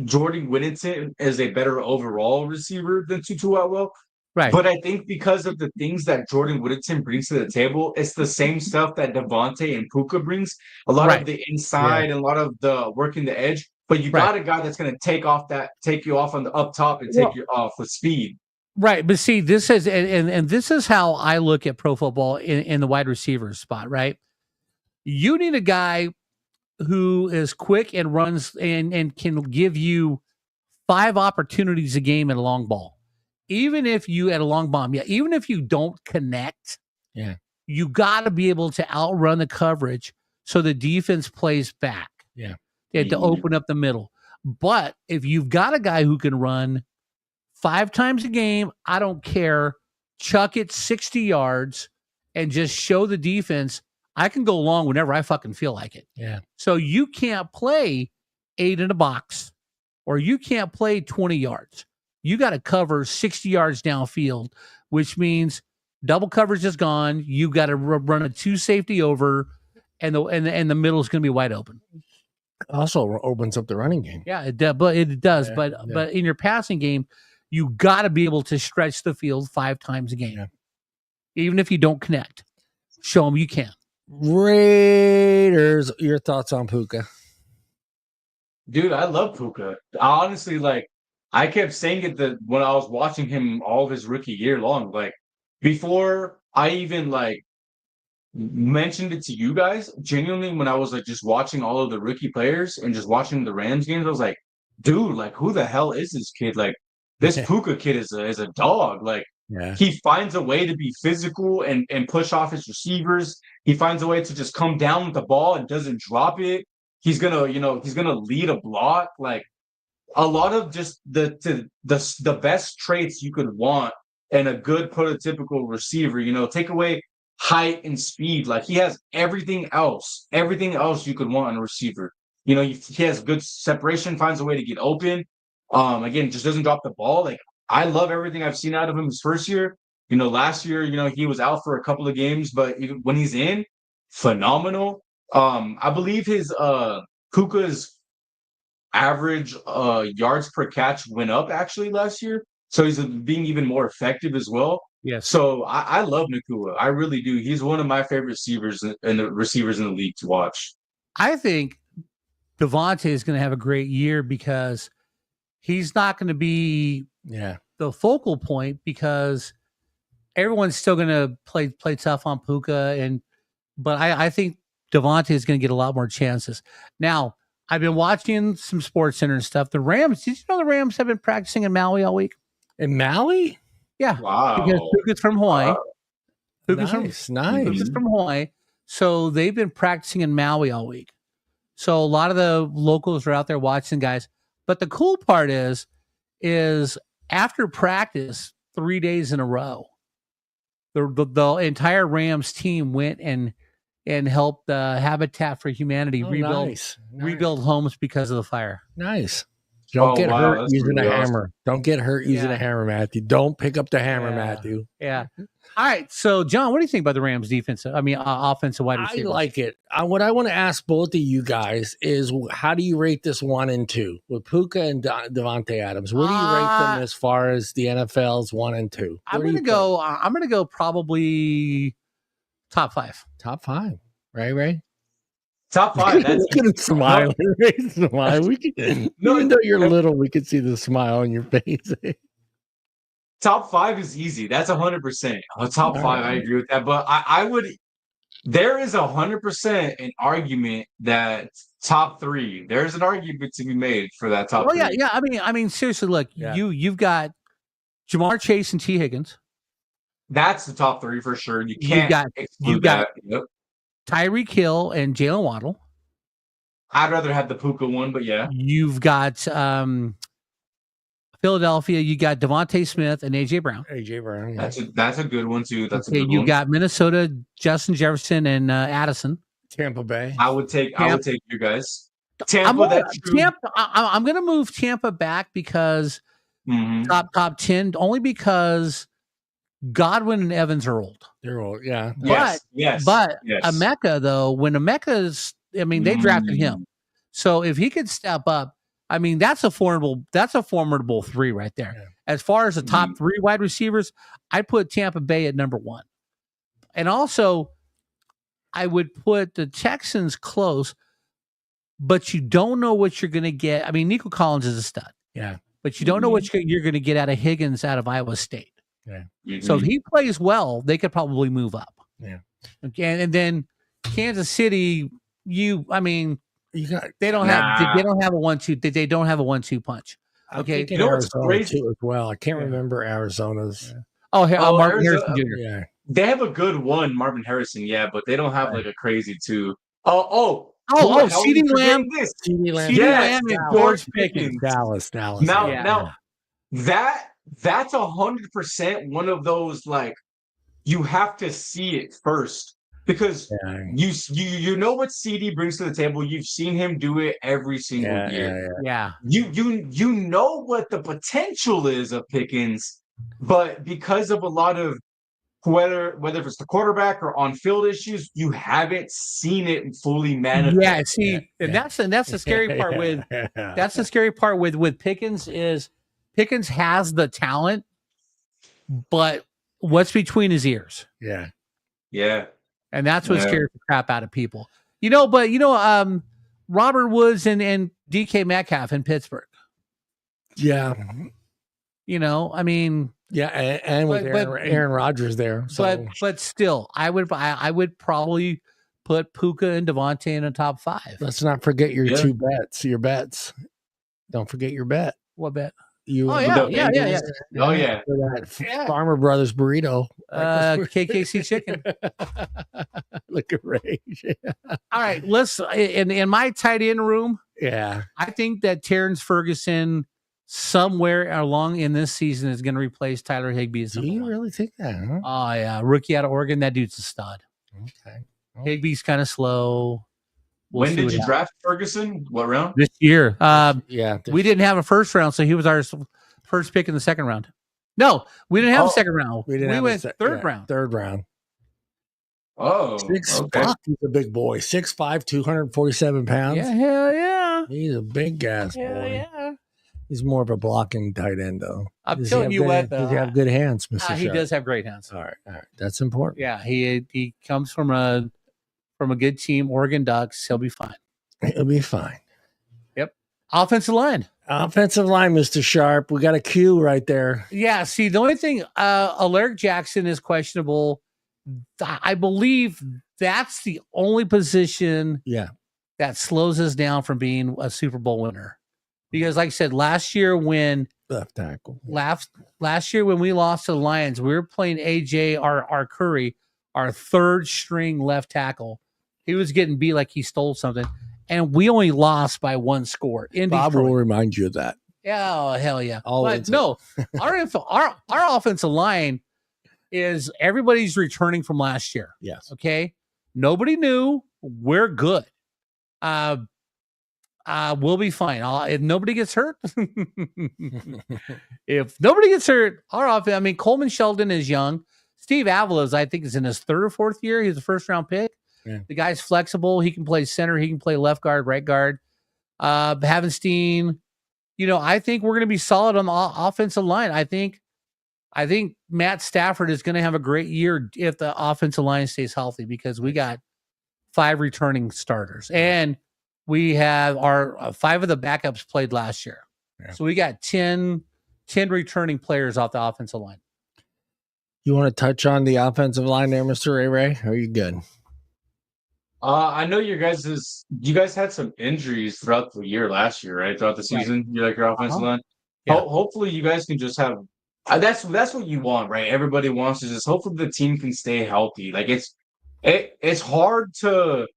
Jordan Whittington is a better overall receiver than Tutu Atwell. Right. But I think because of the things that Jordan Whittington brings to the table, it's the same stuff that Devontae and Puka brings. A lot of the inside and a lot of the working the edge. But you got a guy that's going to take you off on the up top and take you off with speed. Right. But see, this is and this is how I look at pro football in the wide receiver spot, right? You need a guy who is quick and runs and can give you 5 opportunities a game at a long ball. Even if you at a long bomb, even if you don't connect, you got to be able to outrun the coverage so the defense plays back. Yeah. They had to open up the middle. But if you've got a guy who can run 5 times a game, I don't care, chuck it 60 yards and just show the defense I can go long whenever I fucking feel like it. Yeah. So you can't play 8 in a box or you can't play 20 yards. You got to cover 60 yards downfield, which means double coverage is gone. You got to run a 2 safety over, and the middle is going to be wide open. Also opens up the running game. Yeah, it does. But in your passing game, you got to be able to stretch the field 5 times a game. Even if you don't connect, show them you can. Raiders, your thoughts on Puka? Dude, I love Puka. Honestly, like I kept saying it when I was watching him all of his rookie year long. Like before I even like mentioned it to you guys, genuinely when I was like just watching all of the rookie players and just watching the Rams games, I was like, dude, like who the hell is this kid? Like this Puka kid is a dog. Like he finds a way to be physical and push off his receivers. He finds a way to just come down with the ball and doesn't drop it. He's gonna lead a block. Like a lot of just the best traits you could want in a good prototypical receiver. Take away height and speed. Like he has everything else you could want in a receiver. He has good separation, finds a way to get open. Again, just doesn't drop the ball. Like I love everything I've seen out of him his first year. Last year, he was out for a couple of games, but when he's in, phenomenal. I believe his Puka's average yards per catch went up actually last year. So he's being even more effective as well. Yes. So I love Nakua. I really do. He's one of my favorite receivers and the receivers in the league to watch. I think Devontae is going to have a great year because he's not going to be the focal point because everyone's still going to play tough on Puka. But I think Devontae is going to get a lot more chances. Now, I've been watching some Sports Center and stuff. The Rams, did you know the Rams have been practicing in Maui all week? In Maui? Yeah. Wow. Because Puka's from Hawaii. Wow. Puka's from Hawaii. So they've been practicing in Maui all week. So a lot of the locals are out there watching guys. But the cool part is after practice 3 days in a row, the entire Rams team went and helped Habitat for Humanity rebuild homes because of the fire. Nice. Don't get hurt using a hammer. Don't get hurt using a hammer, Matthew. Don't pick up the hammer, Matthew. Yeah. All right. So, John, what do you think about the Rams defense? Offensive wide receivers. I like it. What I want to ask both of you guys is how do you rate this 1 and 2 with Puka and Devontae Adams? Where do you rate them as far as the NFL's 1 and 2? I'm going to go probably top 5. Top 5. Ray? Top 5. That's Look at him smiling. Even though you're little, we can see the smile on your face. Top 5 is easy. That's 100%. Top 5, I agree with that. But I would. There is 100% an argument that top 3. There's an argument to be made for that top 3. Yeah. I mean, seriously, look, you've got Jamar Chase and T. Higgins. That's the top 3 for sure. You can't exclude that. Yep. Tyreek Hill and Jalen Waddle. I'd rather have the Puka one, but yeah. You've got Philadelphia. You got Devontae Smith and AJ Brown. Yeah. That's a good one too. That's a good one. You got Minnesota, Justin Jefferson and Addison. Tampa Bay. I would take you guys. Tampa. I'm going to move Tampa back because top 10 only because Godwin and Evans are old. They're old, yeah. But Emeka, though, when Emeka's, they drafted him. So if he could step up, that's a formidable 3 right there. Yeah. As far as the top 3 wide receivers, I put Tampa Bay at number 1. And also, I would put the Texans close, but you don't know what you're going to get. Nico Collins is a stud. Yeah. But you don't know what you're going to get out of Higgins out of Iowa State. Yeah. So if he plays well, they could probably move up. Yeah. Okay, and then Kansas City, they don't have a 1-2. They don't have a 1-2 punch. Okay, Arizona too as well. I can't remember Arizona's. Marvin Harrison Jr. Yeah, they have a good one, Marvin Harrison. Yeah, but they don't have like a crazy 2. CeeDee Lamb. CeeDee Lamb. Lamb and George Pickens. Dallas. Now that's 100% one of those, like, you have to see it first because you know what CD brings to the table. You've seen him do it every single year. Yeah. You know what the potential is of Pickens, but because of a lot of whether it's the quarterback or on-field issues, you haven't seen it fully manifest. That's the scary part with with Pickens is Pickens has the talent, but what's between his ears. Yeah. Yeah. And that's what Yeah. scares the crap out of people. Robert Woods and DK Metcalf in Pittsburgh. Yeah. I mean, Yeah, and with Aaron Rodgers there. So. But still, I would probably put Puka and Devontae in a top 5. Let's not forget your two bets. Your bets. Don't forget your bet. What bet? You. Oh yeah. Farmer Brothers burrito. KKC chicken. Look at Ray. All right, let's in my tight end room. Yeah, I think that Terrence Ferguson somewhere along in this season is going to replace Tyler Higbee. Do you really think that? Huh? Oh yeah, rookie out of Oregon. That dude's a stud. Okay. Higbee's kind of slow. When did you draft Ferguson? What round? This year. Yeah. We didn't have a first round, so he was our first pick in the second round. No, we didn't have a second round. We went third round. Third round. Oh, okay. He's a big boy. 6'5", 247 pounds. Yeah, hell yeah. He's a big ass boy. Yeah. He's more of a blocking tight end, though. I'm telling you what. Does he have good hands, Mr. He does have great hands. All right. That's important. Yeah, he comes from a good team, Oregon Ducks. He'll be fine. He'll be fine. Yep. Offensive line, Mr. Sharp. We got a Q right there. Yeah. See, the only thing, Alaric Jackson is questionable. I believe that's the only position. Yeah. That slows us down from being a Super Bowl winner. Because, like I said, last year when left tackle, last year when we lost to the Lions, we were playing AJ our Curry, our third string left tackle. He was getting beat like he stole something, and we only lost by 1 score. Bob Detroit. will remind you of that. Yeah, oh, hell yeah. Always. But no, our offensive line is everybody's returning from last year. Yes. Okay. Nobody knew. We're good. We'll be fine. If nobody gets hurt, our offense. I mean, Coleman Sheldon is young. Steve Avila, I think, is in his 3rd or 4th year. He's a first-round pick. Yeah. The guy's flexible. He can play center. He can play left guard, right guard. Havenstein, I think we're going to be solid on the offensive line. I think Matt Stafford is going to have a great year if the offensive line stays healthy because we got 5 returning starters and we have our 5 of the backups played last year. Yeah. So we got 10 returning players off the offensive line. You want to touch on the offensive line there, Mr. Ray? Or are you good? I know you guys had some injuries throughout the year last year, right? Throughout the season, right. You like your offensive line. Yeah. Hopefully, you guys can just have. That's what you want, right? Everybody wants to just hopefully the team can stay healthy. Like it's hard to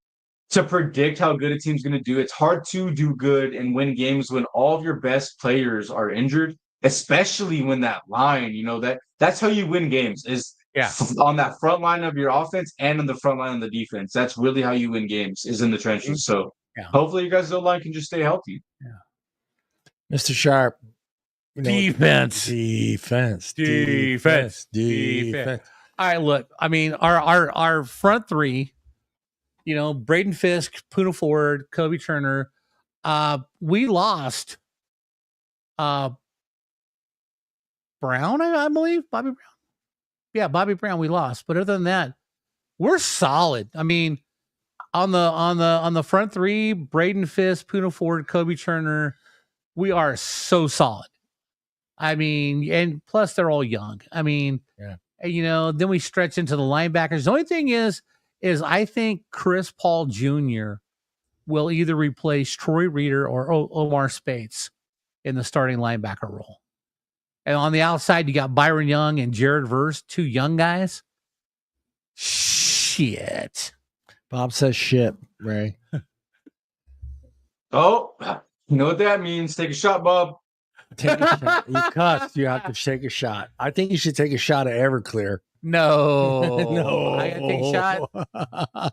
predict how good a team's going to do. It's hard to do good and win games when all of your best players are injured, especially when that line. That's how you win games is. Yeah, on that front line of your offense and on the front line of the defense. That's really how you win games is in the trenches. So hopefully you guys' O-line can just stay healthy. Yeah. Mr. Sharp. Defense. All right, look. I mean, our front 3, Braden Fisk, Puna Ford, Kobe Turner. We lost Brown, I believe. Bobby Brown. Yeah, Bobby Brown, we lost. But other than that, we're solid. I mean, on the front 3, Braden Fisk, Puna Ford, Kobe Turner, we are so solid. I mean, and plus they're all young. I mean, then we stretch into the linebackers. The only thing is I think Chris Paul Jr. will either replace Troy Reader or Omar Spates in the starting linebacker role. And on the outside, you got Byron Young and Jared Verse, 2 young guys. Shit. Bob says shit, Ray. Oh, you know what that means. Take a shot, Bob. Take a shot. You cussed. You have to take a shot. I think you should take a shot of Everclear. No. No. I got to take a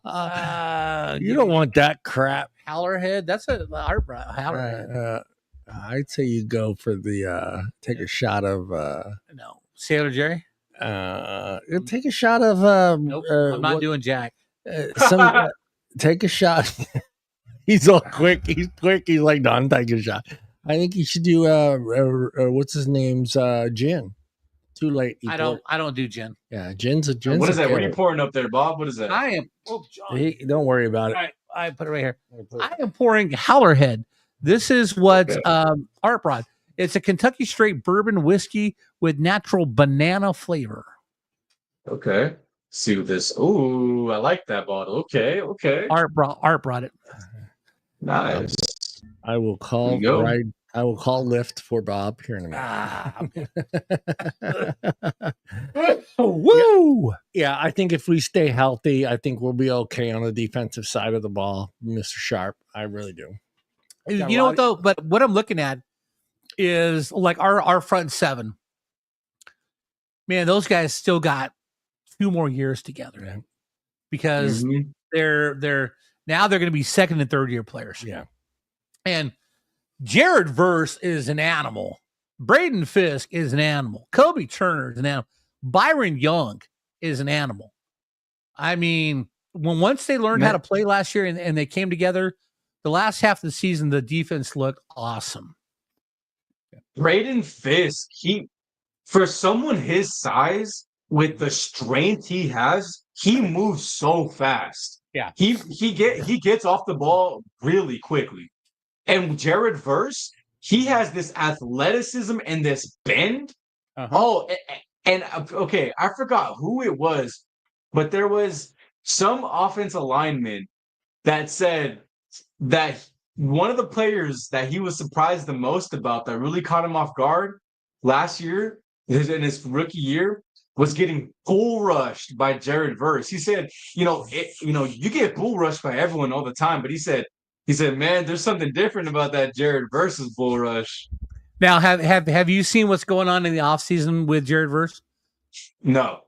shot. You don't want that crap. Howlerhead. That's Howlerhead. I'd say you go for the take a shot of no Sailor Jerry. Take a shot of nope, I'm not doing Jack. Take a shot. He's all quick. He's quick. He's like, no, take a shot. I think you should do what's his name's gin. Too late. He I poured- don't do gin. Yeah, gin's a What is that? What are you killer. pouring up there, Bob? What is that? I am. Oh, John. Don't worry about it. I put it right here. I am pouring Howlerhead. This is what Art brought. It's a Kentucky straight bourbon whiskey with natural banana flavor. Okay. See what this. Ooh, I like that bottle. Okay. Art brought it. Nice. I will call There you go. ride. I will call Lyft for Bob here in a minute. Woo! Yeah, I think if we stay healthy, I think we'll be okay on the defensive side of the ball, Mr. Sharp. I really do. You know what though? But what I'm looking at is like our front seven. Man, those guys still got 2 more years together. Yeah. Because Mhm. they're now they're going to be second and third year players. Yeah. And Jared Verse is an animal. Braden Fisk is an animal. Kobe Turner is an animal. Byron Young is an animal. I mean, once they learned how to play last year and they came together, the last half of the season, the defense looked awesome. Braden Fisk, for someone his size with the strength he has, he moves so fast. Yeah. He gets off the ball really quickly. And Jared Verse, he has this athleticism and this bend. Oh, and okay, I forgot who it was, but there was some offensive lineman that said that one of the players that he was surprised the most about that really caught him off guard last year in his rookie year was getting bull rushed by Jared Verse. He said, you get bull rushed by everyone all the time, but he said, man, there's something different about that Jared Verse's bull rush. Now, have you seen what's going on in the offseason with Jared Verse? No.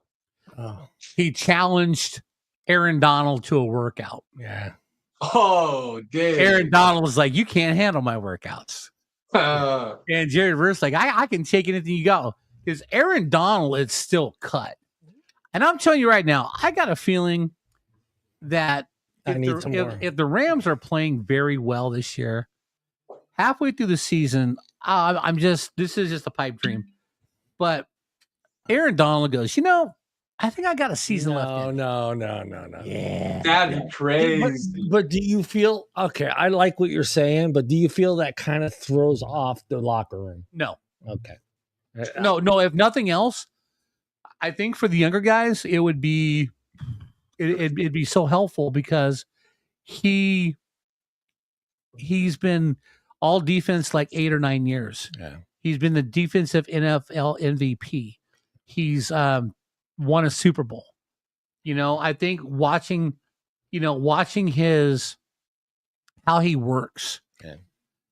Oh, He challenged Aaron Donald to a workout. yeah. Oh, dude. Aaron Donald was like, you can't handle my workouts. And Jared Verse like, I can take anything you go. Because Aaron Donald is still cut. And I'm telling you right now, I got a feeling that if the Rams are playing very well this year, halfway through the season, this is just a pipe dream. But Aaron Donald goes, I think I got a season left. No. Yeah. That'd be crazy. But do you feel okay? I like what you're saying, but do you feel that kind of throws off the locker room? No. Okay. No. If nothing else, I think for the younger guys, it would be it'd be so helpful because he's been all defense like 8 or 9 years. Yeah. He's been the defensive NFL MVP. He's won a Super Bowl. I think watching his how he works.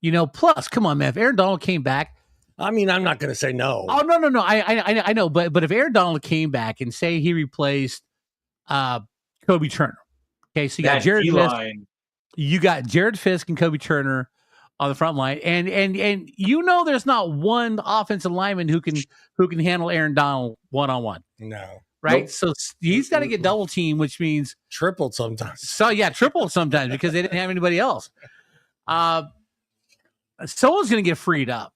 Yeah. Plus, come on, man. If Aaron Donald came back, I mean, I'm not going to say no. oh no. I know, but if Aaron Donald came back and say he replaced Kobe Turner, okay, so you got Jared Fisk, you got Jared Fisk and Kobe Turner on the front line, and there's not one offensive lineman who can handle Aaron Donald one-on-one. No. Right? Nope. So he's got to get double team, which means tripled sometimes. So yeah, tripled sometimes because they didn't have anybody else. Someone's going to get freed up,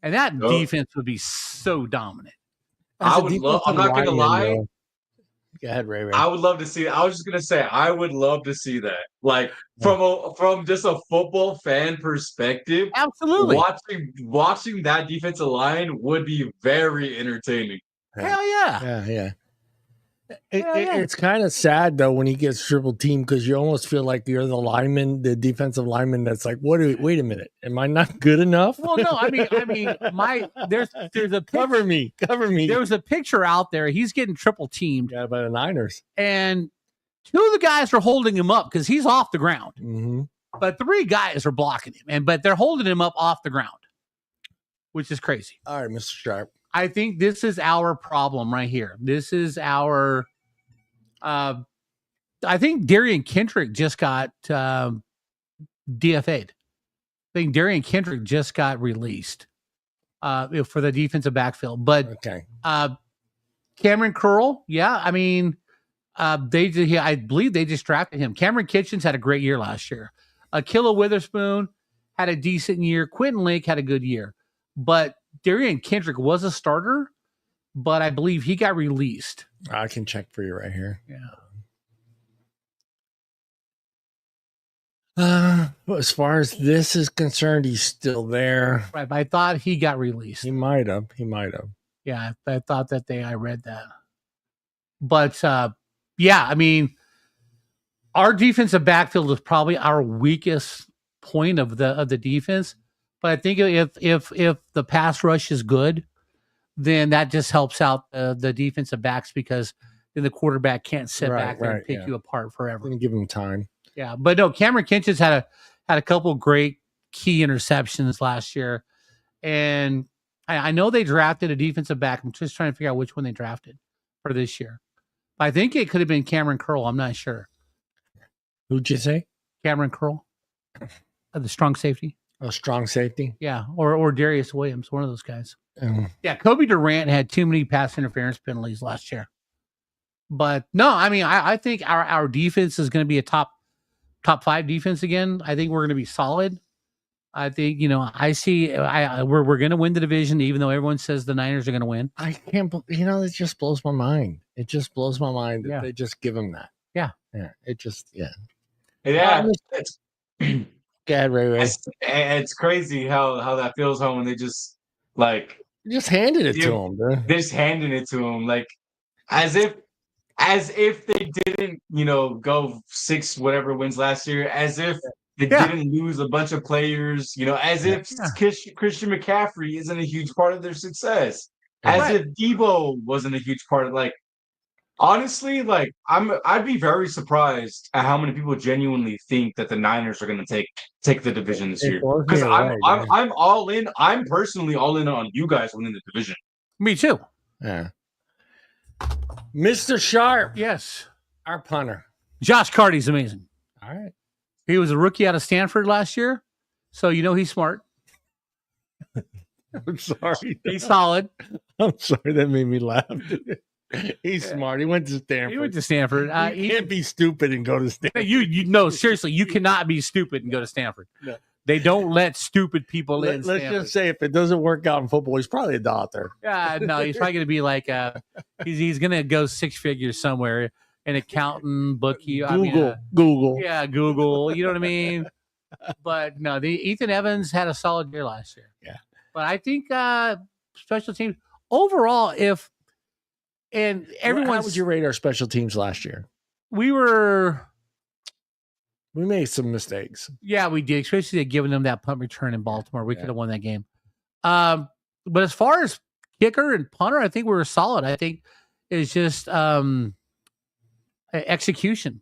and that defense would be so dominant. I would love. I'm not going to lie. Go ahead, Ray. I would love to see. I was just going to say I would love to see that. Like from just a football fan perspective, absolutely. Watching that defensive line would be very entertaining. Hell yeah. Yeah. It's kind of sad though when he gets triple teamed because you almost feel like you're the defensive lineman that's like, wait a minute, am I not good enough? Well, no, I mean, there's a cover me. There was a picture out there. He's getting triple teamed. Yeah, by the Niners, and 2 of the guys are holding him up because he's off the ground. Mm-hmm. But 3 guys are blocking him, but they're holding him up off the ground, which is crazy. All right, Mr. Sharp. I think this is our problem right here. This is our. I think Darian Kendrick just got DFA'd. I think Darian Kendrick just got released for the defensive backfield. But okay, Cameron Curl, yeah, I mean, I believe they just drafted him. Cameron Kitchens had a great year last year. Akilla Witherspoon had a decent year. Quentin Lake had a good year, but Darian Kendrick was a starter, but I believe he got released. I can check for you right here. Yeah. As far as this is concerned, he's still there. Right, but I thought he got released. He might have. Yeah, I thought that I read that. But yeah, I mean, our defensive backfield is probably our weakest point of the defense. But I think if the pass rush is good, then that just helps out the defensive backs, because then the quarterback can't sit back there and pick you apart forever. Didn't give him time. Yeah, but no, Cameron Kinch's had a couple great key interceptions last year, and I know they drafted a defensive back. I'm just trying to figure out which one they drafted for this year. I think it could have been Cameron Curl. I'm not sure. Who'd you say? Cameron Curl, the strong safety. Oh, strong safety. Yeah, or Darius Williams, one of those guys. Yeah, Kobe Durant had too many pass interference penalties last year. But no, I mean, I think our defense is going to be a top 5 defense again. I think we're going to be solid. I think, I see we're going to win the division, even though everyone says the Niners are going to win. I can't, it just blows my mind. It just blows my mind that they just give them that. Yeah. Yeah. It just, Yeah. Go ahead, Ray. It's crazy how that feels when they just just handed it to him, bro. They're just handing it to him, as if they didn't, go 6 whatever wins last year, as if they didn't lose a bunch of players, as if Christian McCaffrey isn't a huge part of their success, as if Debo wasn't a huge part of honestly, I'd be very surprised at how many people genuinely think that the Niners are going to take the division this year. Because I'm all in. I'm personally all in on you guys winning the division. Me too. Yeah. Mr. Sharp. Yes. Our punter. Josh Carty's amazing. All right. He was a rookie out of Stanford last year, so he's smart. I'm sorry. He's solid. I'm sorry. That made me laugh. He's smart. He went to Stanford. You can't be stupid and go to Stanford. No, seriously, you cannot be stupid and go to Stanford. No. They don't let stupid people in. Let's just say if it doesn't work out in football, he's probably a doctor. Yeah, no, he's probably going to be like he's going to go 6 figures somewhere, an accountant, bookie. Google. Yeah, Google. You know what I mean? But no, Ethan Evans had a solid year last year. Yeah, but I think special teams overall, how would you rate our special teams last year? We made some mistakes. Yeah, we did, especially giving them that punt return in Baltimore. We could have won that game. But as far as kicker and punter, I think we were solid. I think it's just execution.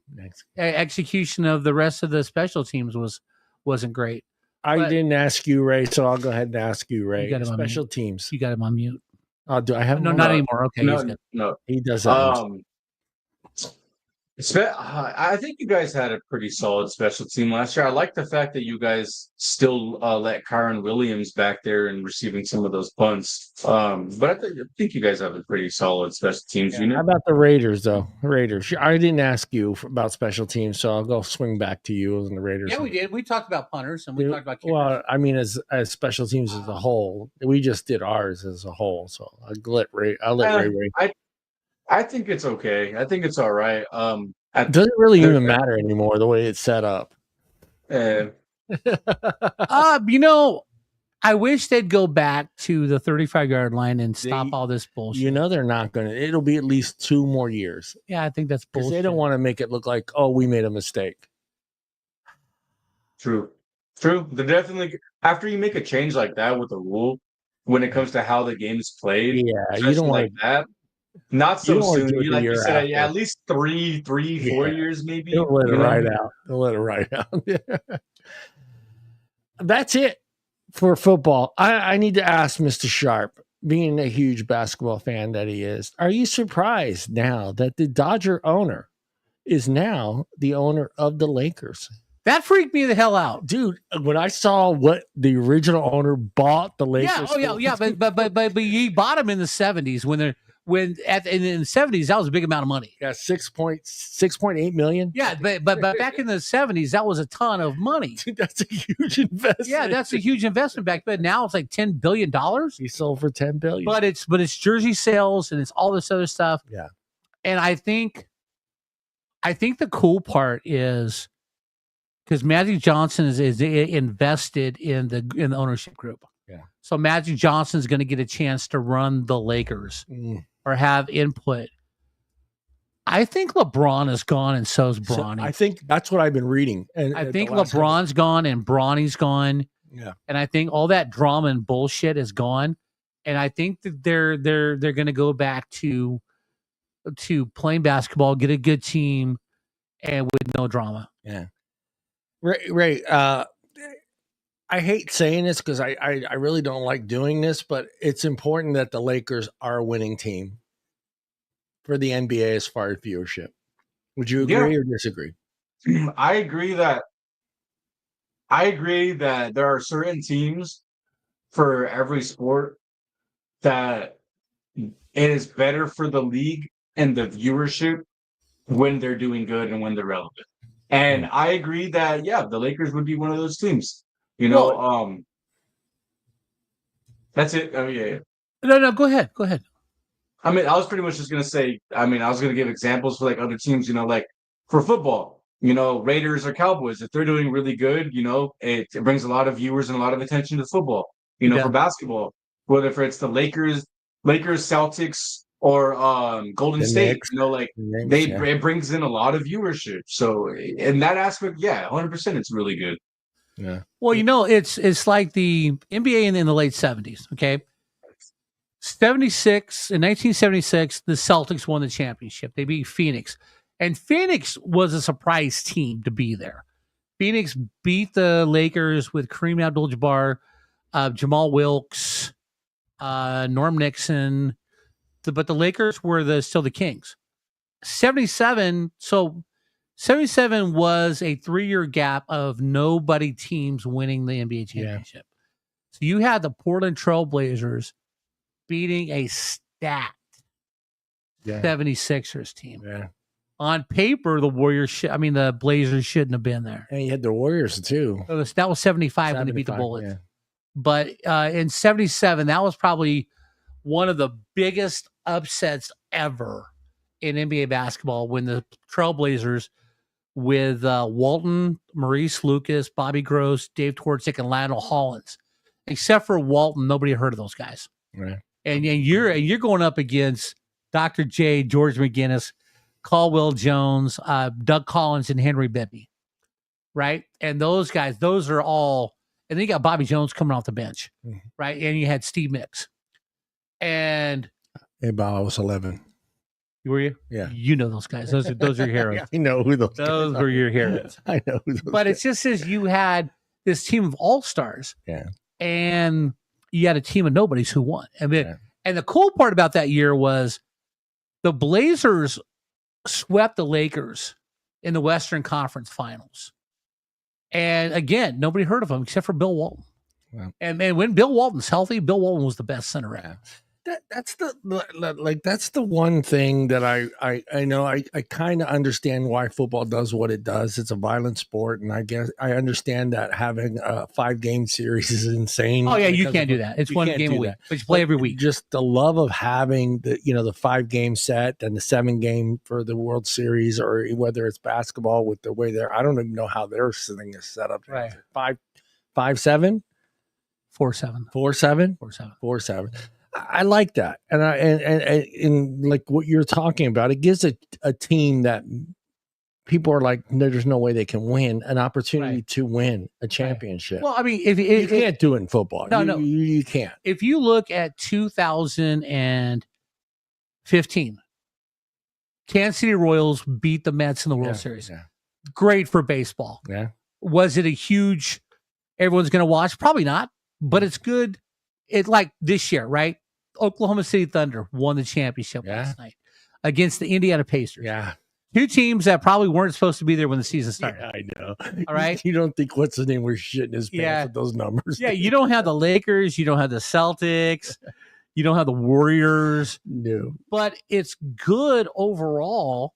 Execution of the rest of the special teams wasn't great. I didn't ask you, Ray, so I'll go ahead and ask you, Ray. Special teams. You got him on mute. Oh, do I have him? No, not anymore. Okay, no, he does that. I think you guys had a pretty solid special team last year. I like the fact that you guys still let Kyron Williams back there and receiving some of those punts. But I think you guys have a pretty solid special teams unit. How about the Raiders, though? Raiders. I didn't ask you about special teams, so I'll go swing back to you and the Raiders. Yeah, we did. We talked about punters and we talked about kickers. Well, I mean, as special teams as a whole, we just did ours as a whole. So I'll let Ray. I think it's okay. I think it's all right. It doesn't really even matter anymore the way it's set up. I wish they'd go back to the 35-yard line and stop all this bullshit. They're not going to. It'll be at least 2 more years. Yeah, I think that's bullshit. They don't want to make it look like, we made a mistake. True. They're definitely, after you make a change like that with the rule, when it comes to how the game is played, you don't want that. Not so soon. Like you said, at least 4 years, maybe. They'll let it ride out. That's it for football. I need to ask Mr. Sharp, being a huge basketball fan that he is, are you surprised now that the Dodger owner is now the owner of the Lakers? That freaked me the hell out, dude. When I saw what the original owner bought the Lakers, but he bought them in the 70s when when in the 70s, that was a big amount of money. Yeah, 6.8 million. Yeah, but back in the 70s, that was a ton of money. Dude, that's a huge investment. Yeah, that's a huge investment back then. Now it's like $10 billion. He sold for 10 billion. But it's jersey sales and it's all this other stuff. Yeah. And I think the cool part is because Magic Johnson is invested in the ownership group. Yeah. So Magic Johnson is going to get a chance to run the Lakers or have input. I think LeBron is gone and so's Bronny. So I think that's what I've been reading. And I think LeBron's gone and Bronny's gone. Yeah. And I think all that drama and bullshit is gone. And I think that they're going to go back to playing basketball, get a good team, and with no drama. Yeah. Right. I hate saying this because I really don't like doing this, but it's important that the Lakers are a winning team for the NBA as far as viewership. Would you agree or disagree? I agree that there are certain teams for every sport that it is better for the league and the viewership when they're doing good and when they're relevant. And I agree that the Lakers would be one of those teams. That's it. Oh yeah. No, go ahead. I mean, I was pretty much just gonna say. I mean, I was gonna give examples for like other teams. Like for football, Raiders or Cowboys. If they're doing really good, it brings a lot of viewers and a lot of attention to football. For basketball, whether it's the Lakers, Celtics, or Golden State, it brings in a lot of viewership. So in that aspect, 100%, it's really good. Yeah. Well, it's like the NBA in the late 70s. Okay. In 1976, the Celtics won the championship. They beat Phoenix. And Phoenix was a surprise team to be there. Phoenix beat the Lakers with Kareem Abdul-Jabbar, Jamal Wilkes, Norm Nixon. But the Lakers were still the Kings. 77 was a 3-year gap of nobody teams winning the NBA championship. So you had the Portland Trailblazers beating a stacked 76ers team. Yeah. On paper, the Blazers shouldn't have been there. And you had the Warriors too. So that was 75 when they beat the Bullets. Yeah. But in 77, that was probably one of the biggest upsets ever in NBA basketball when the Trailblazers with Walton, Maurice Lucas, Bobby Gross, Dave Twardzik, and Lionel Hollins. Except for Walton, nobody heard of those guys. Right. And you're going up against Dr. J, George McGinnis, Caldwell Jones, Doug Collins, and Henry Bibby, right? And those guys, those are all. And then you got Bobby Jones coming off the bench, right? And you had Steve Mix. And hey, Bob, I was 11. Were you? Yeah. You know those guys. Those are your heroes. I know who those were your heroes. I know who those But it's just as you had this team of all-stars. Yeah. And you had a team of nobodies who won. And the cool part about that year was the Blazers swept the Lakers in the Western Conference Finals. And again, nobody heard of him except for Bill Walton. Wow. And when Bill Walton's healthy, Bill Walton was the best center ever. That's the one thing that I know. I kind of understand why football does what it does. It's a violent sport, and I guess I understand that having a 5-game series is insane. Oh yeah, you can't do that. It's one game a week, but you play every week. Just the love of having the 5-game set and the 7-game for the World Series, or whether it's basketball with the way I don't even know how their thing is set up. Right, 5-7, 4-7, 4-7, 4-7, 4-7. I like that, and like what you're talking about, it gives a team that people are like, there's no way they can win an opportunity to win a championship. Right. Well, I mean, if you can't do it in football, no, you can't. If you look at 2015, Kansas City Royals beat the Mets in the World Series. Yeah. Great for baseball. Yeah. Was it a huge? Everyone's going to watch? Probably not, but it's good. It's like this year, right? Oklahoma City Thunder won the championship last night against the Indiana Pacers. Yeah. 2 teams that probably weren't supposed to be there when the season started. Yeah, I know. All right. You don't think what's his name was shitting his pants with those numbers? Yeah. You don't have the Lakers. You don't have the Celtics. You don't have the Warriors. No. But it's good overall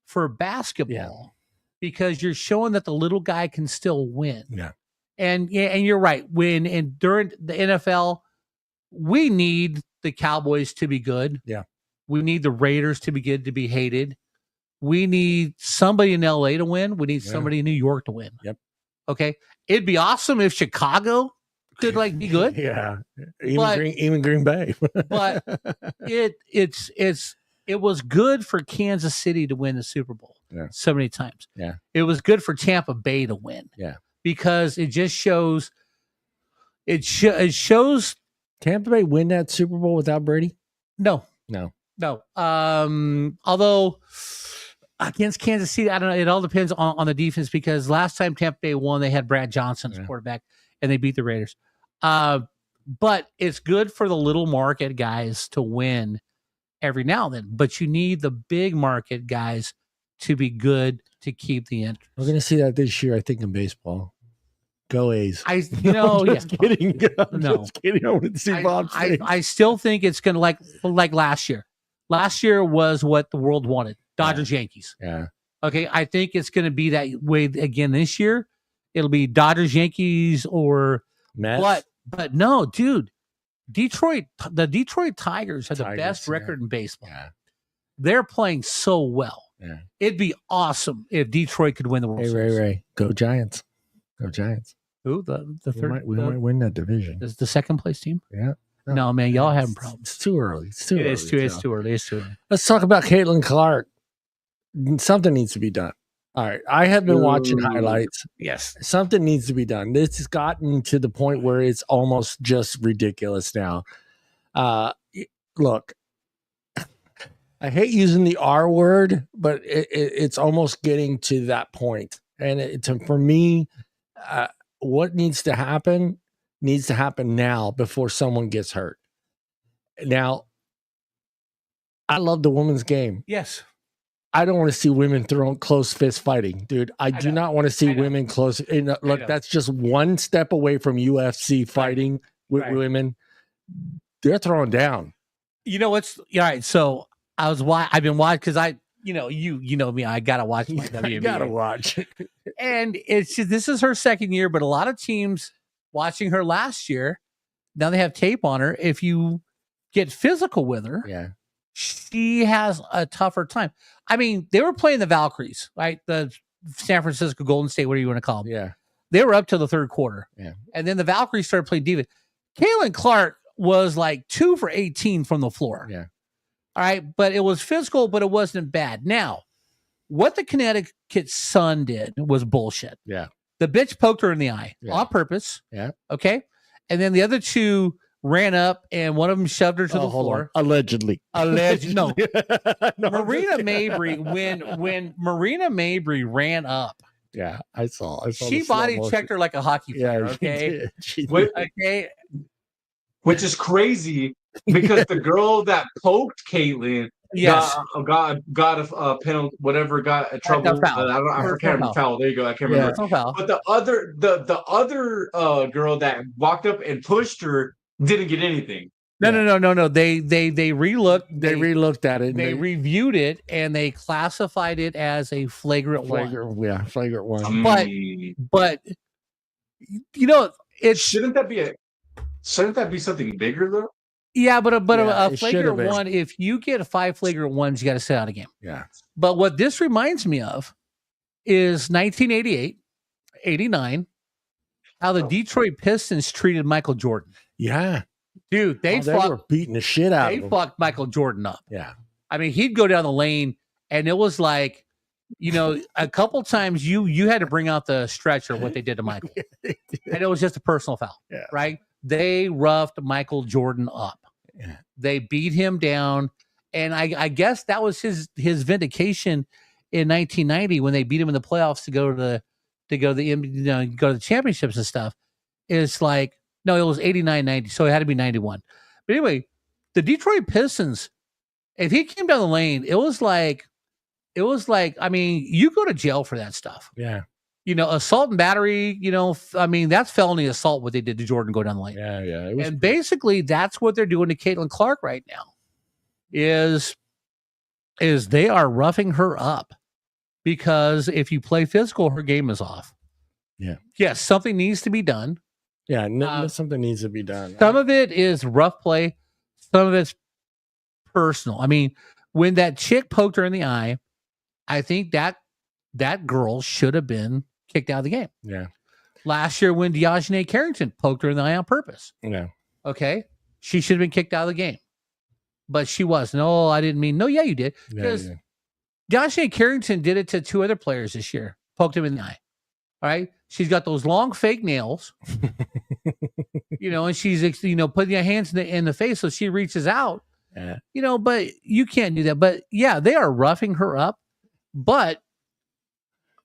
for basketball because you're showing that the little guy can still win. Yeah. And you're right. During the NFL, we need the Cowboys to be good. Yeah. We need the Raiders to be good, to be hated. We need somebody in LA to win. We need somebody in New York to win. Yep. Okay. It'd be awesome if Chicago could be good. Yeah. Even Green Bay. But it was good for Kansas City to win the Super Bowl so many times. Yeah. It was good for Tampa Bay to win. Yeah. Because it just shows it shows Tampa Bay win that Super Bowl without Brady? No. Although against Kansas City, I don't know. It all depends on the defense because last time Tampa Bay won, they had Brad Johnson as quarterback and they beat the Raiders. But it's good for the little market guys to win every now and then. But you need the big market guys to be good to keep the interest. We're going to see that this year, I think, in baseball. Go A's. Kidding. Just kidding. I want to see Bob's face. I still think it's going to like last year. Last year was what the world wanted. Dodgers, Yankees. Yeah. Okay. I think it's going to be that way again this year. It'll be Dodgers, Yankees, or Mets. But no, dude. The Detroit Tigers have the best record in baseball. Yeah. They're playing so well. Yeah. It'd be awesome if Detroit could win the World Series. Ray. Go Giants. Go Giants. Who? The third? We might win that division. Is the second place team? Yeah. No, man, y'all having problems. It's too early. It's too early. Let's talk about Caitlin Clark. Something needs to be done. All right. I have been watching highlights. Yes. Something needs to be done. This has gotten to the point where it's almost just ridiculous now. Look, I hate using the R word, but it's almost getting to that point. And for me, what needs to happen now before someone gets hurt. Now, I love the women's game. Yes. I don't want to see women throwing close fist fighting, dude. I do not want to see women close. Look, that's just one step away from UFC fighting with women. They're throwing down. You know what's all right? So I've been watching because you know me. I gotta watch my WNBA. You gotta watch. And it's just, this is her second year, but a lot of teams watching her last year, now they have tape on her. If you get physical with her, she has a tougher time. I mean, they were playing the Valkyries, right? The San Francisco Golden State, whatever you want to call them. Yeah. They were up to the third quarter. Yeah. And then the Valkyries started playing defense. Caitlin Clark was like 2 for 18 from the floor. Yeah. All right. But it was physical, but it wasn't bad. Now, what the Connecticut Sun did was bullshit. Yeah. The bitch poked her in the eye on purpose. Yeah. Okay. And then the other two ran up and one of them shoved her to the floor. Allegedly. No. Marina Mabry, when Marina Mabry ran up. Yeah, I saw she body checked her like a hockey player. Okay. She did. Okay. Which is crazy because the girl that poked Caitlin got a penalty, whatever, got a trouble. I can't remember foul. There you go. I can't remember. But the other girl that walked up and pushed her didn't get anything. No. They relooked. They relooked at it. They reviewed it and they classified it as a flagrant one. Yeah, flagrant one. But it's shouldn't that be something bigger though? Yeah, but a flagrant one. If you get 5 flagrant ones, you got to sit out a game. Yeah. But what this reminds me of is 1988, 89. How the Detroit Pistons treated Michael Jordan. Yeah. Dude, they were beating the shit out of him. They fucked Michael Jordan up. Yeah. I mean, he'd go down the lane, and it was like, a couple times you had to bring out the stretcher, what they did to Michael. And it was just a personal foul, right? They roughed Michael Jordan up. Yeah. They beat him down. And I guess that was his vindication in 1990 when they beat him in the playoffs to go to the championships and stuff. It's like, no, it was 89-90, so it had to be 91. But anyway, the Detroit Pistons, if he came down the lane, it was like, I mean, you go to jail for that stuff. Yeah. assault and battery, I mean, that's felony assault what they did to Jordan go down the lane. Yeah, yeah. It was, And basically that's what they're doing to Caitlin Clark right now is they are roughing her up because if you play physical, her game is off. Yeah. Yes, something needs to be done. yeah, something needs to be done. Some of it is rough play. Some of it's personal. I mean, when that chick poked her in the eye, I think that girl should have been kicked out of the game. Yeah. Last year when Dejanay Carrington poked her in the eye on purpose. Yeah. Okay. She should have been kicked out of the game. But she was. No, I didn't mean. No, yeah, you did. Because Dejanay Carrington did it to 2 other players this year. Poked him in the eye. All right. She's got those long fake nails. And she's putting her hands in the face, so she reaches out. Yeah. But you can't do that. But yeah, they are roughing her up. But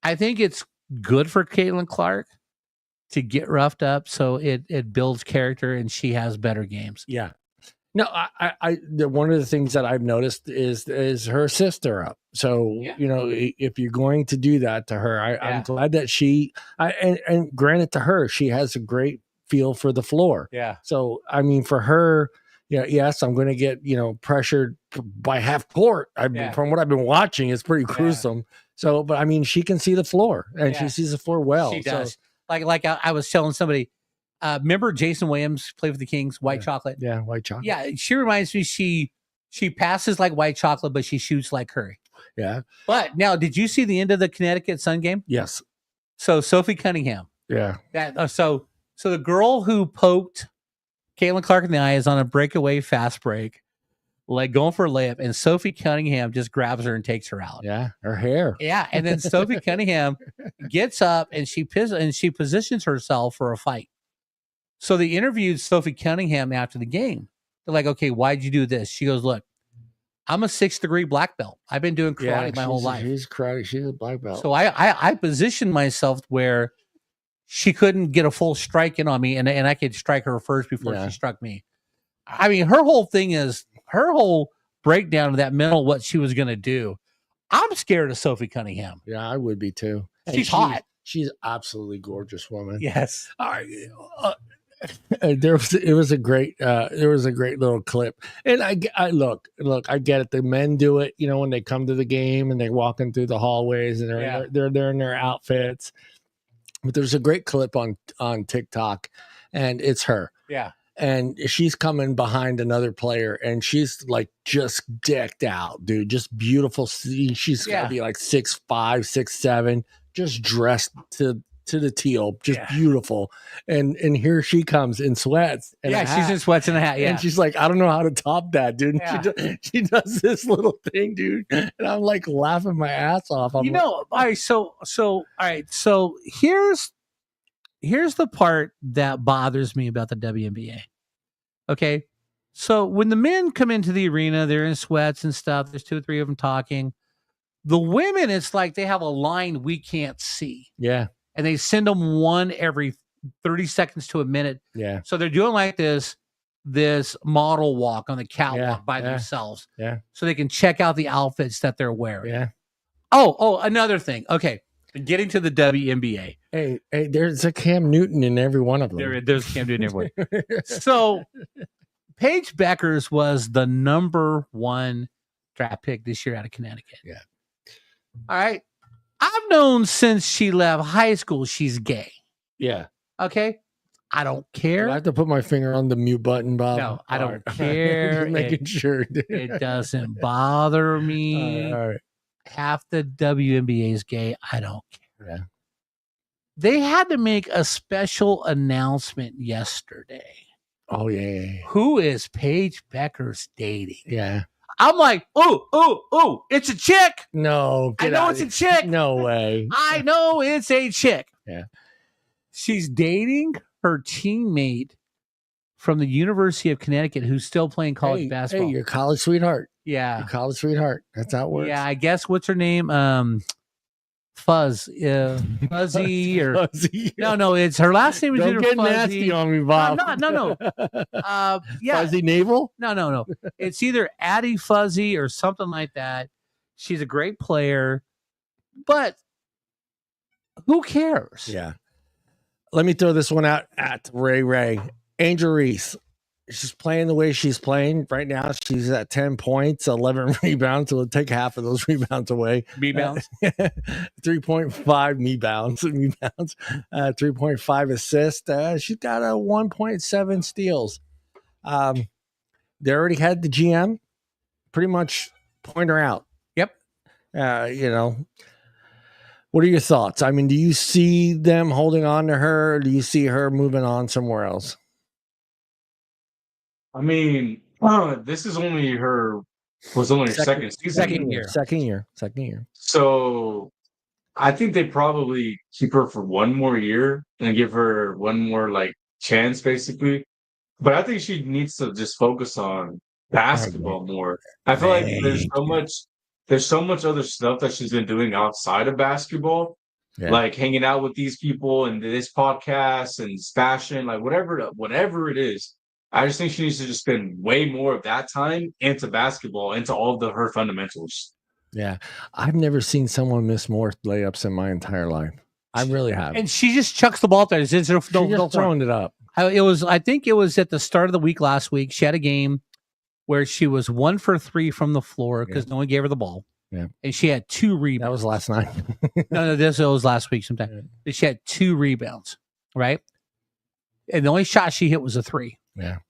I think it's good for Caitlin Clark to get roughed up, so it builds character and she has better games. Yeah. No, one of the things that I've noticed is her sister up. So, if you're going to do that to her, I'm glad that and granted to her, she has a great feel for the floor. Yeah. So, I mean, for her, yes, I'm going to get, pressured by half court. From what I've been watching, it's pretty gruesome. So, but I mean, she can see the floor and she sees the floor well. She does. So, like I was telling somebody, remember Jason Williams played for the Kings, White Chocolate? Yeah, White Chocolate. Yeah, she reminds me, she passes like White Chocolate, but she shoots like Curry. Yeah. But now, did you see the end of the Connecticut Sun game? Yes. So Sophie Cunningham. Yeah. So the girl who poked Caitlin Clark in the eye is on a breakaway fast break, like going for a layup, and Sophie Cunningham just grabs her and takes her out. Yeah, her hair. Yeah, and then Sophie Cunningham gets up and she positions herself for a fight. So they interviewed Sophie Cunningham after the game. They're like, "Okay, why'd you do this?" She goes, "Look, I'm a 6th-degree black belt. I've been doing karate my whole life. She's karate. She's a black belt. So I positioned myself where she couldn't get a full strike in on me, and I could strike her first before she struck me. I mean, her whole breakdown of that mental what she was going to do. I'm scared of Sophie Cunningham. Yeah, I would be too. She's hot. She's absolutely gorgeous woman. Yes. All right. There was a great little clip, and I look, I get it. The men do it, when they come to the game and they're walking through the hallways and they're in their outfits. But there's a great clip on TikTok, and it's her. Yeah. And she's coming behind another player, and she's like just decked out, dude. Just beautiful. She's gotta be like 6'5", 6'7", just dressed to the teal, just beautiful. And here she comes in sweats. And she's in sweats and a hat. Yeah. And she's like, I don't know how to top that, dude. Yeah. She does this little thing, dude. And I'm like laughing my ass off. I'm all right. So all right. So here's the part that bothers me about the WNBA. Okay. So when the men come into the arena, they're in sweats and stuff. There's 2 or 3 of them talking. The women, it's like they have a line we can't see. Yeah. And they send them one every 30 seconds to a minute. Yeah. So they're doing like this model walk on the catwalk by themselves. Yeah. So they can check out the outfits that they're wearing. Yeah. Oh, another thing. Okay. Getting to the WNBA. Hey, there's a Cam Newton in every one of them. There's Cam Newton everywhere. So Paige Beckers was the number 1 draft pick this year out of Connecticut. Yeah. All right. I've known since she left high school she's gay. Yeah. Okay. I don't care. I have to put my finger on the mute button, Bob. No, I don't care. Making sure. It doesn't bother me. All right. Half the WNBA is gay. I don't care. Yeah. They had to make a special announcement yesterday. Oh, yeah. Who is Paige Beckers dating? Yeah. I'm like, oh, it's a chick. No, I know it's a chick. No way. I know it's a chick. Yeah. She's dating her teammate from the University of Connecticut who's still playing college basketball. Hey, your college sweetheart. Yeah. Your college sweetheart. That's how it works. Yeah, I guess what's her name? Fuzzy or Fuzzy. No, it's her last name is Don't either get Fuzzy. nasty on me, Bob. No. Yeah. Fuzzy Naval? No. It's either Addie Fuzzy or something like that. She's a great player, but Who cares? Yeah. Let me throw this one out at Ray. Angel Reese. She's playing the way she's playing right now. She's at 10 points, 11 rebounds. So we'll take half of those rebounds away. Rebounds. 3.5 rebounds, 3.5 assists. She's got a 1.7 steals. They already had the GM pretty much point her out. Yep. What are your thoughts? I mean, do you see them holding on to her? Or do you see her moving on somewhere else? I mean, this is only her second season. Second year. So I think they probably keep her for one more year and give her one more like chance, basically. But I think she needs to just focus on basketball more. I feel like there's so much other stuff that she's been doing outside of basketball, like hanging out with these people and this podcast and fashion, like whatever it is. I just think she needs to just spend way more of that time into basketball, into all of her fundamentals. Yeah. I've never seen someone miss more layups in my entire life. I really have. And she just chucks the ball up there. She's just throwing it up. I think it was at the start of the week last week. She had a game where she was 1 for 3 from the floor because no one gave her the ball. Yeah. And she had 2 rebounds. That was last night. No, this was last week sometime. Yeah. She had 2 rebounds, right? And the only shot she hit was a 3. Yeah.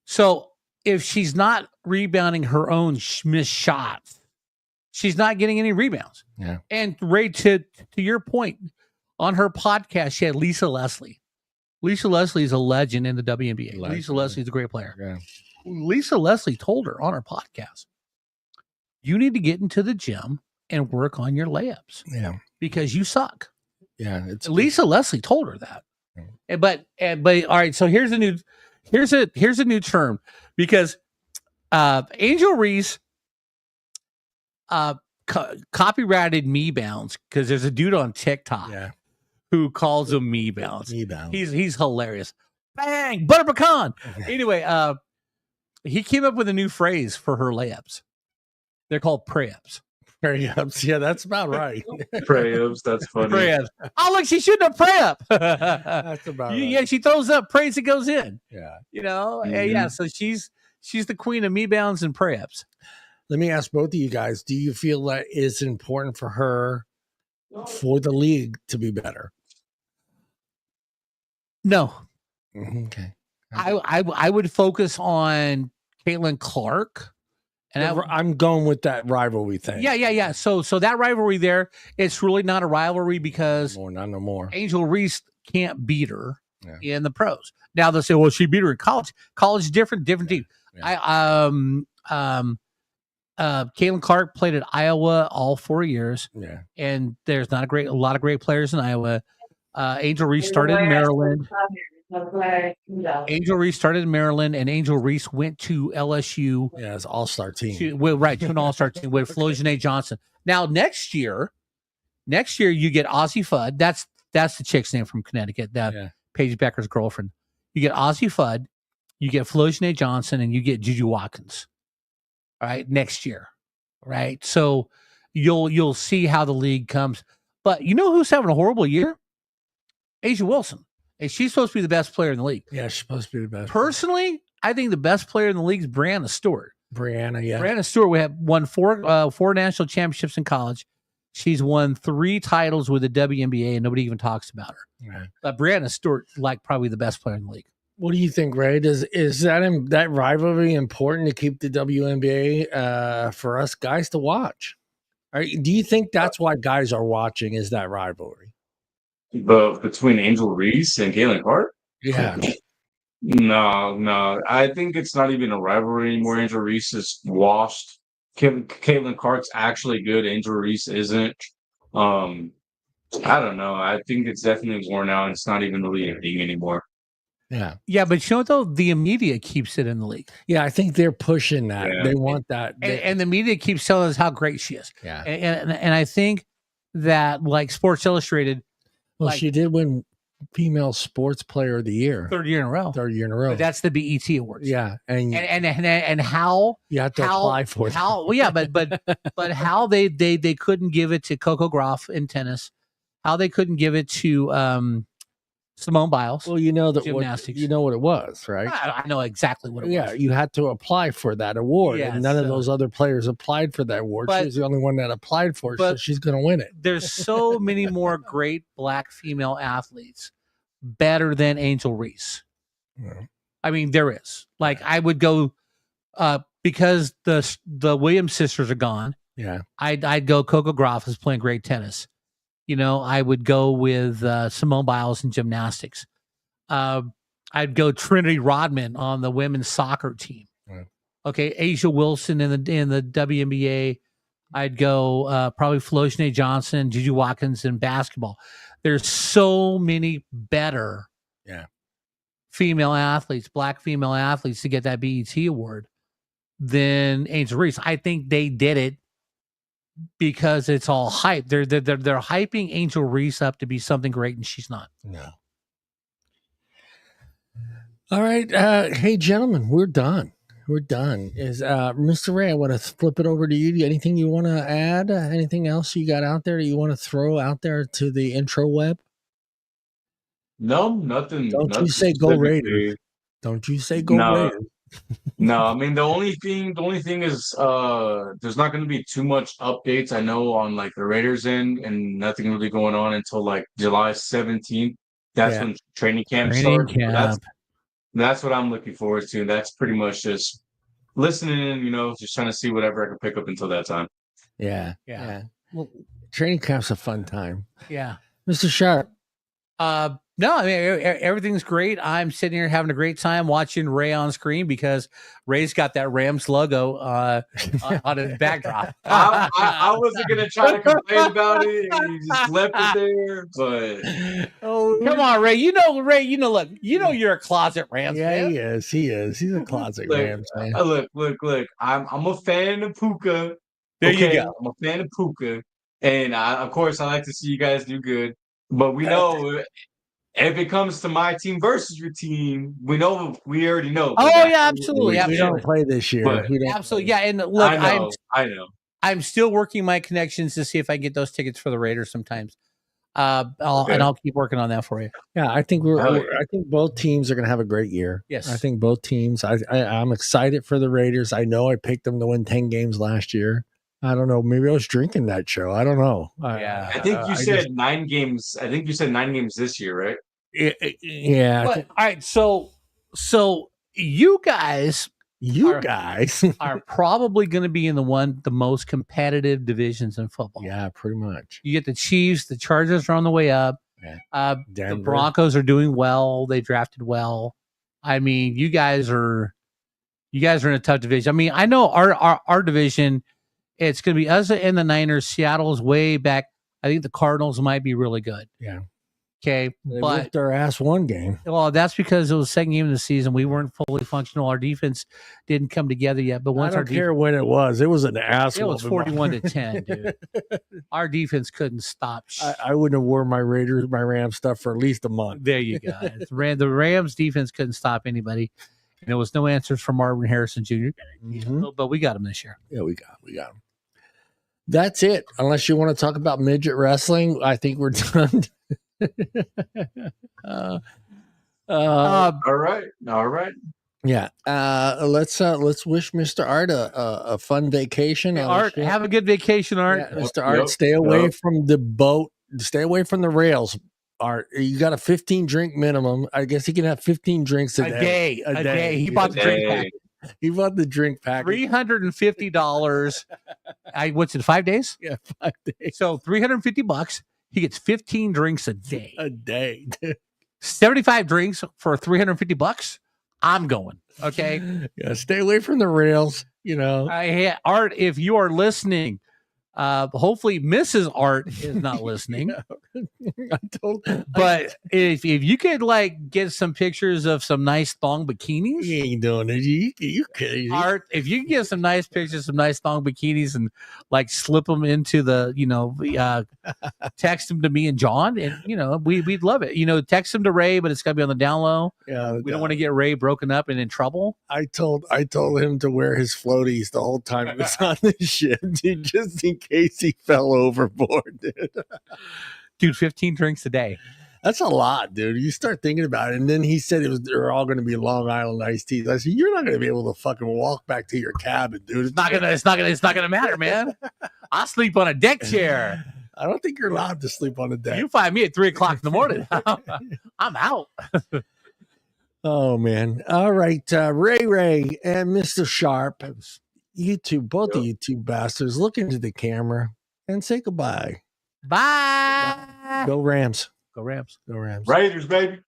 So if she's not rebounding her own missed shots, she's not getting any rebounds. Yeah. And Ray, to your point, on her podcast, she had Lisa Leslie. Lisa Leslie is a legend in the WNBA. Lisa Leslie is a great player. Yeah. Lisa Leslie told her on her podcast, you need to get into the gym and work on your layups. Yeah. Because you suck. Yeah. Lisa Leslie told her that. Yeah. But all right, so here's a new term, because Angel Reese copyrighted me bounds, because there's a dude on TikTok who calls them me bounds. He's hilarious. Bang, butter pecan. Anyway, he came up with a new phrase for her layups. They're called pray-ups. Pray-ups. Yeah, that's about right. Pray-ups. That's funny. Pray-ups. Oh, look, she shouldn't have pray-up. That's about right. Yeah, she throws up, prays, it goes in. Yeah. Yeah, so she's the queen of me bounds and pray-ups. Let me ask both of you guys, do you feel that it's important for her, for the league to be better? No. Okay. I would focus on Caitlin Clark. And I'm going with that rivalry thing. Yeah. So that rivalry there, it's really not a rivalry because not no more. Angel Reese can't beat her in the pros. Now they'll say, well, she beat her in college. College is different team. Yeah. Caitlin Clark played at Iowa all 4 years. Yeah. And there's not a lot of great players in Iowa. Angel Reese started in Maryland. Angel Reese started in Maryland, and Angel Reese went to LSU. Yeah, it's all-star team. To an all-star team with Flo Janae Johnson. Now, next year you get Ozzie Fudd. That's the chick's name from Connecticut, Paige Becker's girlfriend. You get Ozzie Fudd, you get Flo Janae Johnson, and you get Juju Watkins. All right, next year. Right? So you'll see how the league comes. But you know who's having a horrible year? Asia Wilson. And she's supposed to be the best player in the league. Yeah, she's supposed to be the best. Personally, I think the best player in the league is Brianna Stewart. Brianna Stewart, we have won four national championships in college. She's won 3 titles with the WNBA, and nobody even talks about her. Right. But Brianna Stewart, probably the best player in the league. What do you think, Ray? Is that rivalry important to keep the WNBA for us guys to watch? Do you think that's why guys are watching? Is that rivalry? But between Angel Reese and Caitlin Clark? Yeah. No. I think it's not even a rivalry anymore. Angel Reese is washed. Caitlin Clark's actually good. Angel Reese isn't. I don't know. I think it's definitely worn out. It's not even really a thing anymore. Yeah. Yeah, but you know what, though? The media keeps it in the league. Yeah, I think they're pushing that. Yeah. They want that. And the media keeps telling us how great she is. Yeah. And I think that, like Sports Illustrated. Well, she did win Female Sports Player of the Year. Third year in a row. But that's the BET Awards. Yeah. And how you have to apply for it. But how they couldn't give it to Coco Gauff in tennis. how they couldn't give it to Simone Biles. Well, you know that Gymnastics. you know what it was, right? I know exactly what it was. Yeah, you had to apply for that award, Yes, and none of those other players applied for that award. She was the only one that applied for it, so she's going to win it. There's so many more great black female athletes better than Angel Reese. Yeah. I mean, there is. Like, I would go because the Williams sisters are gone. Yeah, I'd go Coco Gauff is playing great tennis. You know, I would go with Simone Biles in gymnastics. I'd go Trinity Rodman on the women's soccer team. Yeah. Okay, Asia Wilson in the WNBA. I'd go probably Floshne Johnson, Juju Watkins in basketball. There's so many better female athletes, black female athletes to get that BET award than Angel Reese. I think they did it because it's all hype. They're hyping Angel Reese up to be something great, and she's not. No. All right. Hey, gentlemen, we're done. We're done. Is Mr. Ray, I want to flip it over to you. Anything you want to add? Anything else you got out there that you want to throw out there to the intro web? No, nothing. Don't you say go Raiders. Don't you say go Raiders. No, I mean the only thing is there's not going to be too much updates. I know on like the Raiders end, and nothing really going on until like July 17th. That's when training camp starts. That's what I'm looking forward to. That's pretty much just listening, you know, just trying to see whatever I can pick up until that time. Yeah. Well, training camp's a fun time. Yeah. Mr. Sharp. No, I mean, everything's great. I'm sitting here having a great time watching Ray on screen because Ray's got that Rams logo on his backdrop. I wasn't going to try to complain about it. You just left it there. But come on, Ray. Look, you're a closet Rams fan. He is. He's a closet Rams fan. Look. I'm a fan of Puka. There you go. I'm a fan of Puka. And of course, I like to see you guys do good. But we know if it comes to my team versus your team, we already know. Oh yeah, absolutely. We don't play this year. Absolutely, yeah. And look, I know. I'm still working my connections to see if I can get those tickets for the Raiders sometimes. And I'll keep working on that for you. Yeah, I think I think both teams are going to have a great year. Yes, I think both teams. I'm excited for the Raiders. I know I picked them to win 10 games last year. I don't know. Maybe I was drinking that show. I don't know. Yeah, I think you said 9 games. I think you said 9 games this year, right? Yeah. But, all right. So you guys are probably going to be in the most competitive divisions in football. Yeah, pretty much. You get the Chiefs. The Chargers are on the way up. Yeah. The Broncos are doing well. They drafted well. I mean, you guys are in a tough division. I mean, I know our division. It's going to be us and the Niners. Seattle's way back. I think the Cardinals might be really good. Yeah. Okay. They whipped their ass one game. Well, that's because it was the second game of the season. We weren't fully functional. Our defense didn't come together yet. But once I don't care when it was. It was an ass. It was 41-10, dude. Our defense couldn't stop. I wouldn't have worn my Rams stuff for at least a month. There you go. The Rams defense couldn't stop anybody. And there was no answers from Marvin Harrison Jr. Mm-hmm. But we got him this year. Yeah, we got him. That's it. Unless you want to talk about midget wrestling, I think we're done. All right. Yeah. Let's wish Mr. Art a fun vacation. Art, have a good vacation, Art. Yeah, Mr. Art, stay away from the boat. Stay away from the rails. Art, you got a 15 drink minimum. I guess he can have 15 drinks a day. A day. He bought the drink pack. He bought the drink pack. $350. What's it? 5 days? Yeah, 5 days. So $350. He gets 15 drinks a day. 75 drinks for $350. I'm going. Okay. Yeah. Stay away from the rails. You know. Art, if you are listening, hopefully Mrs. Art is not listening. But if you could get some pictures of some nice thong bikinis, you ain't doing it. You could. Art, if you can get some nice pictures, some nice thong bikinis, and slip them into the text them to me and John, and we'd love it. Text them to Ray, but it's got to be on the down low. Yeah, we don't want to get Ray broken up and in trouble. I told him to wear his floaties the whole time he was on the ship, dude, just in case he fell overboard, dude. Dude, 15 drinks a day. That's a lot, dude. You start thinking about it. And then he said they're all going to be Long Island iced teas. I said, you're not going to be able to fucking walk back to your cabin, dude. It's not gonna matter, man. I'll sleep on a deck chair. I don't think you're allowed to sleep on the deck. You find me at 3:00 in the morning. I'm out. Oh, man. All right. Ray and Mr. Sharp, you two, both of you two bastards, look into the camera and say goodbye. Bye. Go Rams. Go Rams. Go Rams. Raiders, baby.